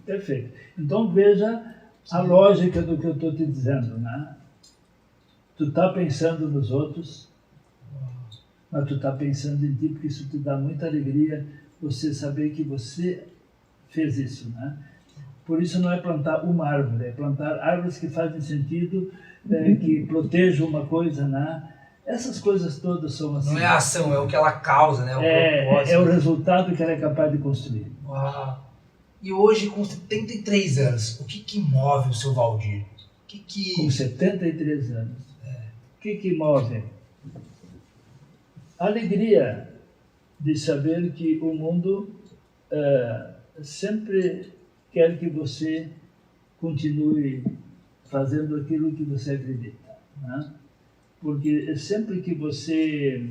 Perfeito. Então veja a lógica do que eu estou te dizendo, né? Tu está pensando nos outros, mas tu está pensando em ti, porque isso te dá muita alegria, você saber que você fez isso, né? Por isso não é plantar uma árvore, é plantar árvores que fazem sentido, que protejam uma coisa, né? Essas coisas todas são assim. Não é a ação, é o que ela causa, né? É o resultado que ela é capaz de construir. Uau. E hoje, com 73 anos, o que move o seu Valdir? Com 73 anos. O que move? A alegria de saber que o mundo sempre quer que você continue fazendo aquilo que você acredita, né? Porque sempre que você...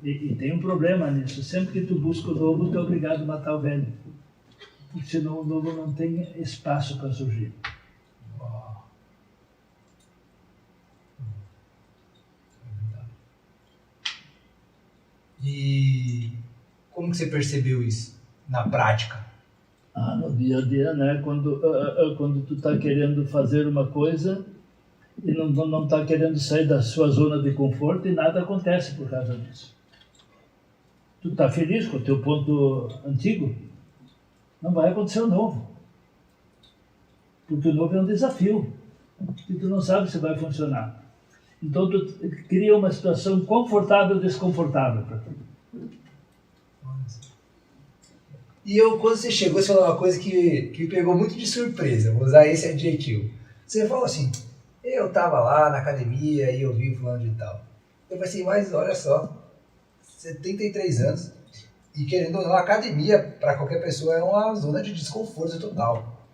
E tem um problema nisso, sempre que tu busca o novo, tu é obrigado a matar o velho. Porque senão o novo não tem espaço para surgir. Uau. E como que você percebeu isso na prática? No dia a dia, né? Quando tu está querendo fazer uma coisa e não está querendo sair da sua zona de conforto e nada acontece por causa disso. Tu está feliz com o teu ponto antigo? Não vai acontecer o novo. Porque o novo é um desafio. E tu não sabe se vai funcionar. Então tu cria uma situação confortável ou desconfortável para ti. E quando você chegou, você falou uma coisa que me pegou muito de surpresa, vou usar esse adjetivo. Você falou assim, eu estava lá na academia e eu vi fulano de tal. Eu pensei, mas olha só, 73 anos, e querendo ou não, a academia, para qualquer pessoa, é uma zona de desconforto total.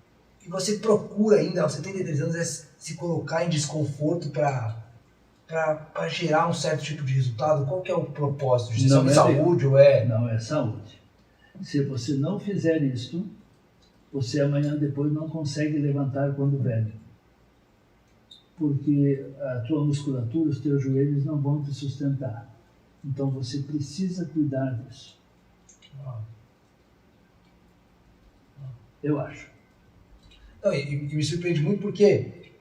E você procura ainda, aos 73 anos, se colocar em desconforto para gerar um certo tipo de resultado? Qual que é o propósito? Gestão de saúde ou é... Não, é saúde. Se você não fizer isto, você amanhã depois não consegue levantar quando velho. Porque a tua musculatura, os teus joelhos não vão te sustentar. Então você precisa cuidar disso. Eu acho. Não, e me surpreende muito porque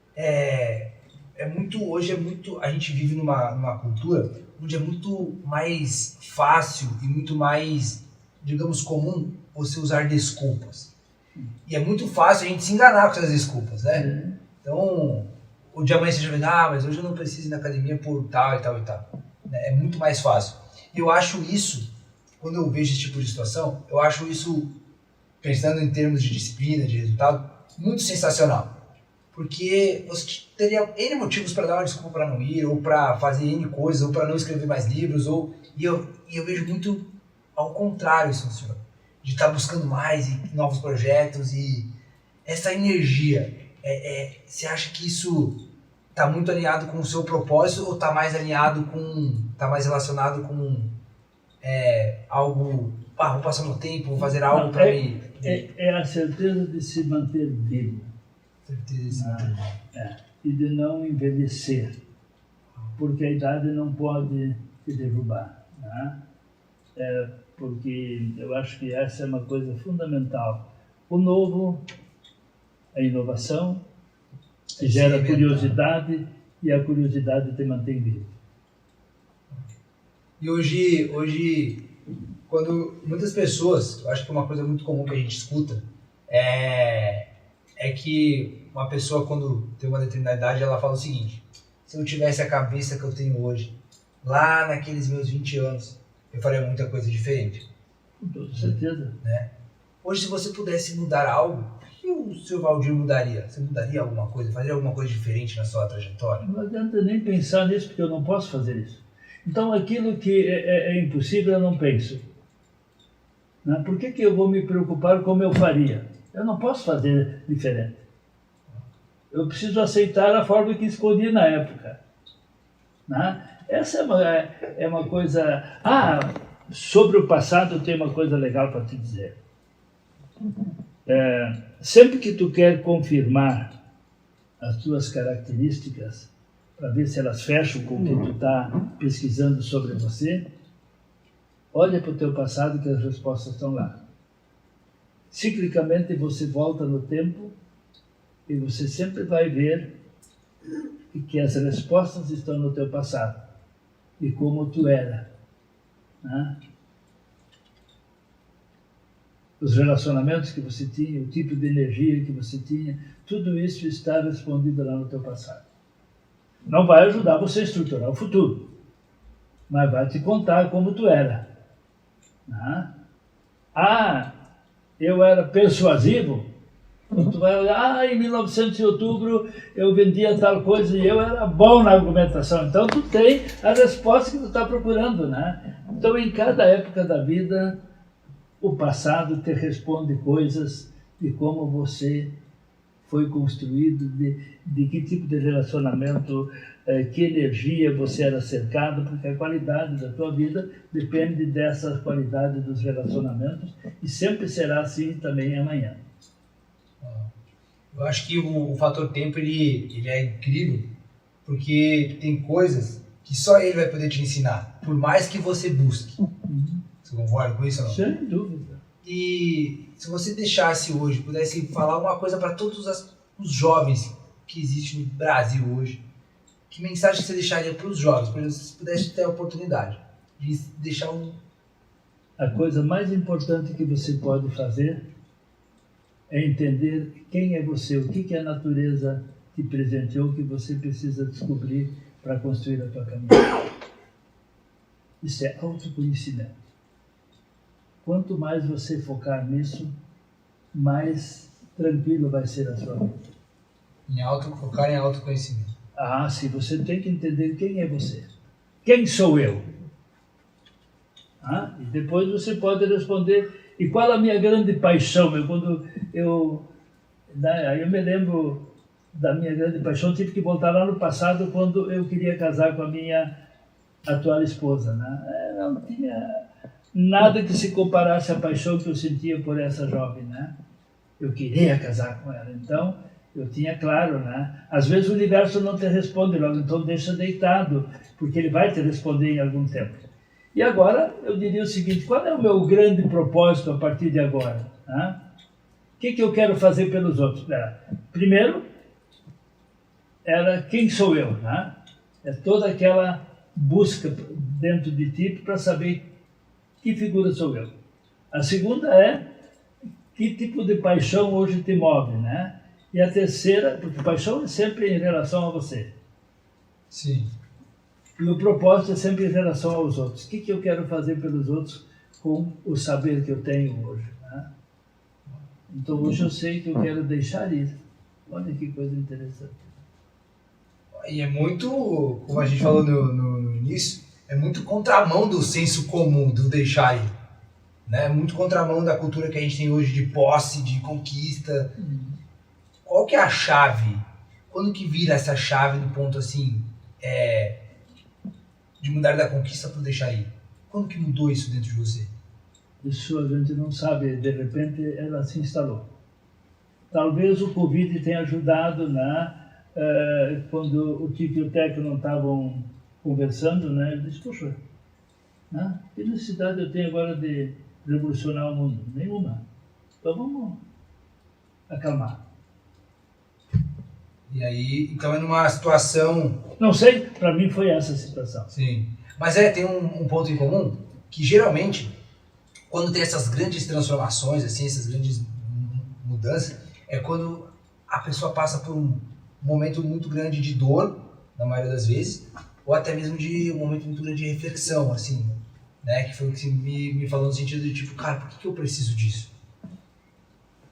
hoje a gente vive numa cultura onde é muito mais fácil e muito mais, digamos, comum você usar desculpas. E é muito fácil a gente se enganar com essas desculpas, né? Então, o dia amanhã você já vê, mas hoje eu não preciso ir na academia por tal e tal e tal. É muito mais fácil. E eu acho isso, quando eu vejo esse tipo de situação, eu acho isso, pensando em termos de disciplina, de resultado, muito sensacional. Porque você teria N motivos para dar uma desculpa para não ir, ou para fazer N coisas, ou para não escrever mais livros, e eu vejo muito ao contrário isso no senhor. De estar buscando mais e novos projetos, e essa energia, você acha que isso está muito alinhado com o seu propósito, ou está mais relacionado com algo, vou passar meu tempo, vou fazer algo para mim? É a certeza de se manter vivo. E de não envelhecer, porque a idade não pode te derrubar, né? Porque eu acho que essa é uma coisa fundamental. O novo, a inovação, gera curiosidade, e a curiosidade te mantém vivo. E hoje, quando muitas pessoas, eu acho que uma coisa muito comum que a gente escuta é que uma pessoa, quando tem uma determinada idade, ela fala o seguinte: se eu tivesse a cabeça que eu tenho hoje, lá naqueles meus 20 anos, eu faria muita coisa diferente. Com toda certeza. Né? Hoje, se você pudesse mudar algo, o que o seu Valdir mudaria? Você mudaria alguma coisa? Faria alguma coisa diferente na sua trajetória? Não adianta nem pensar nisso, porque eu não posso fazer isso. Então, aquilo que é impossível, eu não penso. Né? Por que eu vou me preocupar como eu faria? Eu não posso fazer diferente. Eu preciso aceitar a forma que escolhi na época. Né? Essa é uma coisa... sobre o passado eu tenho uma coisa legal para te dizer. Sempre que tu quer confirmar as tuas características, para ver se elas fecham com o que tu está pesquisando sobre você, olha para o teu passado que as respostas estão lá. Ciclicamente você volta no tempo e você sempre vai ver que as respostas estão no teu passado e como tu era. Né? os relacionamentos que você tinha, o tipo de energia que você tinha, tudo isso está respondido lá no teu passado. Não vai ajudar você a estruturar o futuro, mas vai te contar como tu era. Né? Ah, eu era persuasivo. Tu vai olhar, em 1900 de outubro eu vendia tal coisa e eu era bom na argumentação. Então tu tem a resposta que tu está procurando, né? Então em cada época da vida, o passado te responde coisas de como você foi construído, de que tipo de relacionamento, que energia você era cercado, porque a qualidade da tua vida depende dessa qualidade dos relacionamentos e sempre será assim também amanhã. Eu acho que o fator tempo ele é incrível, porque tem coisas que só ele vai poder te ensinar, por mais que você busque. Você concorda com isso ou não? Sem dúvida. E se você deixasse hoje, pudesse falar uma coisa para todos os jovens que existem no Brasil hoje, que mensagem você deixaria para os jovens, para eles pudessem ter a oportunidade de deixar A coisa mais importante que você pode fazer é entender quem é você, o que a natureza te presenteou, que você precisa descobrir para construir a tua caminhada. Isso é autoconhecimento. Quanto mais você focar nisso, mais tranquilo vai ser a sua vida. Focar em autoconhecimento. Ah, sim, você tem que entender quem é você. Quem sou eu? E depois você pode responder, e qual a minha grande paixão? Eu me lembro da minha grande paixão, tive que voltar lá no passado quando eu queria casar com a minha atual esposa. Né? Não tinha nada que se comparasse à paixão que eu sentia por essa jovem. Né? Eu queria casar com ela, então eu tinha claro. Né? Às vezes o universo não te responde logo, então deixa deitado, porque ele vai te responder em algum tempo. E agora eu diria o seguinte, qual é o meu grande propósito a partir de agora? Né? O que eu quero fazer pelos outros? Primeiro, era quem sou eu? Né? É toda aquela busca dentro de ti para saber que figura sou eu. A segunda é que tipo de paixão hoje te move, né? E a terceira, porque paixão é sempre em relação a você. Sim. E o propósito é sempre em relação aos outros. O que eu quero fazer pelos outros com o saber que eu tenho hoje? Né? Então hoje eu sei que eu quero deixar ir. Olha que coisa interessante. E é muito, como a gente falou no início, é muito contramão do senso comum, do deixar ir. Né? É muito contramão da cultura que a gente tem hoje de posse, de conquista. Qual que é a chave? Quando que vira essa chave do ponto assim, de mudar da conquista para deixar ir? Quando que mudou isso dentro de você? Isso a gente não sabe, de repente ela se instalou. Talvez o Covid tenha ajudado, né? Quando o Tico e o Teco não estavam conversando, né? Eu disse, poxa, né? Que necessidade eu tenho agora de revolucionar o mundo? Nenhuma. Então vamos acalmar. E aí, então é numa situação... Não sei, para mim foi essa a situação. Sim. Mas tem um ponto em comum, que geralmente, quando tem essas grandes transformações, assim, essas grandes mudanças, é quando a pessoa passa por um momento muito grande de dor, na maioria das vezes, ou até mesmo de um momento muito grande de reflexão, assim, né? Que foi o que você me falou no sentido de tipo, cara, por que eu preciso disso?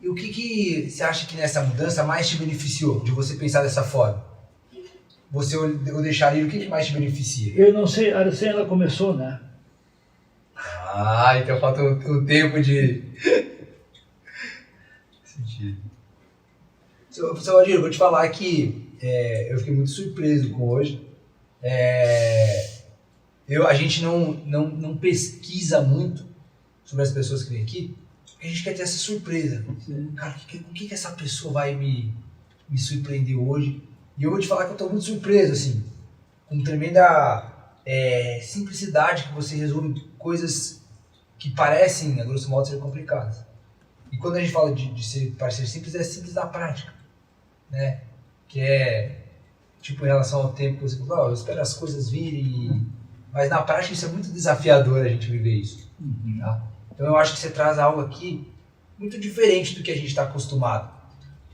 E o que você acha que nessa mudança mais te beneficiou, de você pensar dessa forma? Você ou deixar ir, o que mais te beneficia? Eu não sei, a recém ela começou, né? Então falta um tempo de... sentido. Seu Valdir, eu vou te falar que eu fiquei muito surpreso com hoje. A gente não pesquisa muito sobre as pessoas que vêm aqui, porque a gente quer ter essa surpresa. Sim. Cara, o que essa pessoa vai me surpreender hoje? E eu vou te falar que eu estou muito surpreso, assim, com tremenda simplicidade que você resolve coisas que parecem, a grosso modo, ser complicadas. E quando a gente fala de parecer simples, é simples na prática, né? Que é, tipo, em relação ao tempo que você falou, eu espero as coisas virem, mas na prática isso é muito desafiador a gente viver isso. Tá? Então eu acho que você traz algo aqui muito diferente do que a gente está acostumado.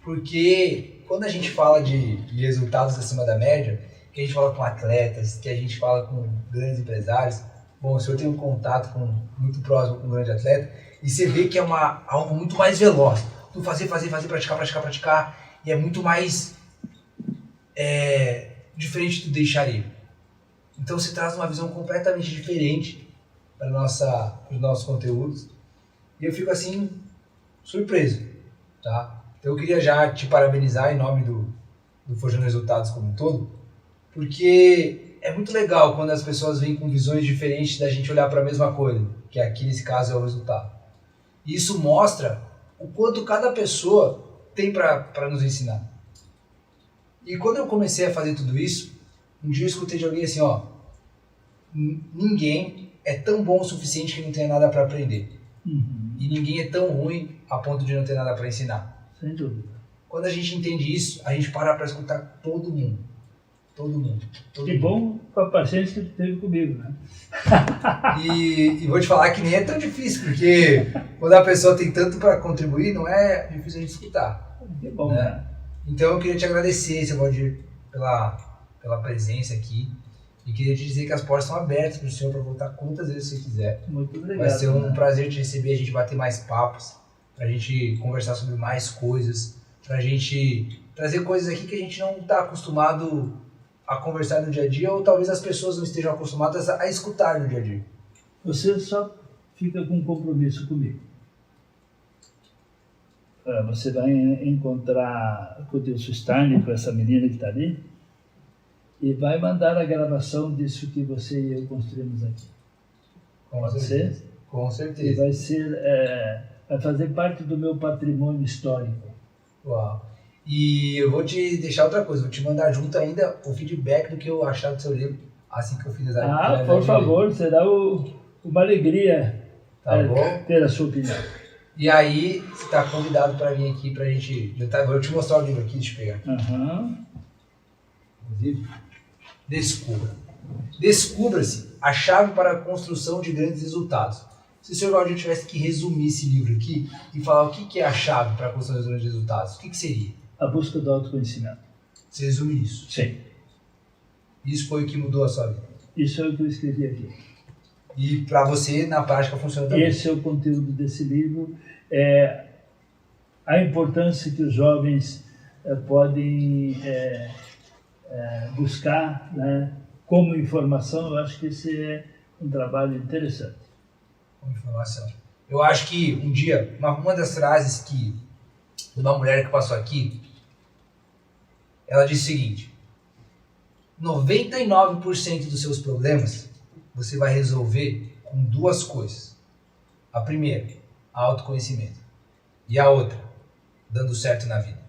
Porque quando a gente fala de resultados acima da média, que a gente fala com atletas, que a gente fala com grandes empresários, bom, o senhor tem um contato muito próximo com um grande atleta, e você vê que é algo muito mais veloz. Tu fazer, praticar, e é muito mais diferente do deixar ir. Então você traz uma visão completamente diferente para os nossos conteúdos. E eu fico assim, surpreso, tá? Então eu queria já te parabenizar em nome do Forjando Resultados como um todo, porque é muito legal quando as pessoas vêm com visões diferentes da gente olhar para a mesma coisa, que aqui nesse caso é o resultado. E isso mostra o quanto cada pessoa tem para nos ensinar. E quando eu comecei a fazer tudo isso, um dia eu escutei de alguém assim, ó, ninguém é tão bom o suficiente que não tenha nada para aprender. Uhum. E ninguém é tão ruim a ponto de não ter nada para ensinar. Sem dúvida. Quando a gente entende isso, a gente para escutar todo mundo. Todo mundo. Que bom com a paciência que tu teve comigo, né? E vou te falar que nem é tão difícil, porque quando a pessoa tem tanto para contribuir, não é difícil a gente escutar. Que bom, né? Então eu queria te agradecer, seu Valdir, pela presença aqui. E queria te dizer que as portas estão abertas para o senhor para voltar quantas vezes você quiser. Muito obrigado. Vai ser um prazer te receber, a gente bater mais papos, para a gente conversar sobre mais coisas, para a gente trazer coisas aqui que a gente não está acostumado a conversar no dia a dia, ou talvez as pessoas não estejam acostumadas a escutar no dia a dia. Você só fica com um compromisso comigo. Você vai encontrar com o Dilson Stein, com essa menina que está ali, e vai mandar a gravação disso que você e eu construímos aqui. Com certeza. Com certeza. E vai ser, vai fazer parte do meu patrimônio histórico. Uau. E eu vou te deixar outra coisa, vou te mandar junto ainda o feedback do que eu achar do seu livro, assim que eu fiz a por favor, será uma alegria bom? ter a sua opinião. E aí, você está convidado para vir aqui para a gente... Vou te mostrar o livro aqui, deixa eu pegar. Inclusive, Descubra-se a chave para a construção de grandes resultados. Se o Sr. Valdir tivesse que resumir esse livro aqui e falar o que é a chave para a construção de grandes resultados, o que seria? A busca do autoconhecimento. Você resume isso? Sim. Isso foi o que mudou a sua vida? Isso é o que eu escrevi aqui. E para você, na prática, funciona também? Esse é o conteúdo desse livro. A importância que os jovens podem buscar, né, como informação. Eu acho que esse é um trabalho interessante. Como informação. Eu acho que um dia, uma das frases que uma mulher que passou aqui, ela disse o seguinte: 99% dos seus problemas você vai resolver com duas coisas. A primeira, autoconhecimento. E a outra, dando certo na vida.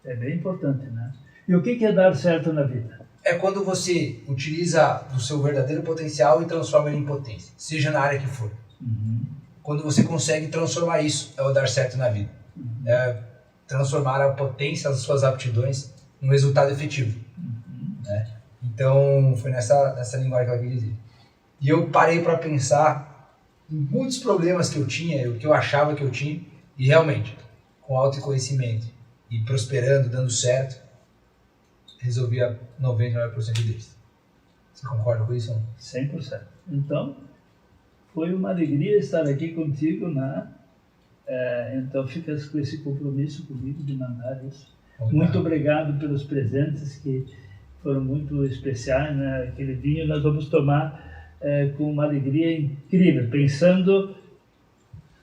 É bem importante, né? E o que é dar certo na vida? É quando você utiliza o seu verdadeiro potencial e transforma ele em potência, seja na área que for. Uhum. Quando você consegue transformar isso, é o dar certo na vida. Uhum. É transformar a potência das suas aptidões em um resultado efetivo. Uhum. Né? Então, foi nessa linguagem que eu queria dizer. E eu parei para pensar em muitos problemas que eu tinha, o que eu achava que eu tinha, e realmente, com autoconhecimento e prosperando, dando certo, resolvia 99% deles. Você concorda com isso? 100%. Então, foi uma alegria estar aqui contigo, né? Então, fica com esse compromisso comigo de mandar isso. Muito obrigado pelos presentes que foram muito especiais, né? Aquele vinho nós vamos tomar com uma alegria incrível, pensando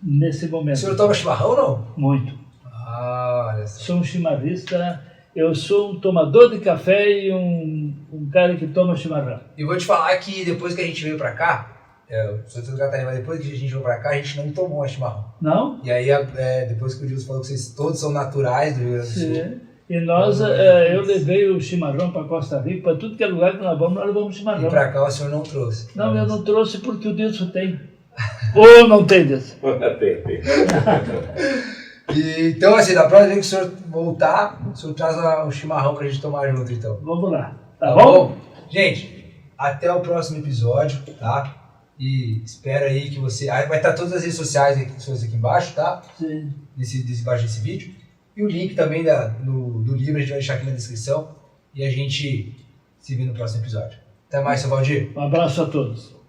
nesse momento. O senhor toma chimarrão ou não? Muito. Olha só. Sou um chimarrista, eu sou um tomador de café e um cara que toma chimarrão. E vou te falar que depois que a gente veio pra cá, eu sou de Santa Catarina, mas depois que a gente veio pra cá, a gente não tomou mais chimarrão. Não? E aí, depois que o Gilson falou que vocês todos são naturais do Rio Grande do Sul. Sim. E nós, eu levei o chimarrão para Costa Rica, para tudo que é lugar que nós levamos chimarrão. E pra cá o senhor não trouxe? Não, eu não trouxe porque o Dilson tem. Ou não tem, Dilson? Tem. Então, assim, da próxima vez que o senhor voltar, o senhor traz um chimarrão pra gente tomar junto, então. Vamos lá. Tá bom? Gente, até o próximo episódio, tá? E espero aí que você... vai estar todas as redes sociais aqui embaixo, tá? Sim. Embaixo desse vídeo. E o link também do livro a gente vai deixar aqui na descrição. E a gente se vê no próximo episódio. Até mais, seu Valdir. Um abraço a todos.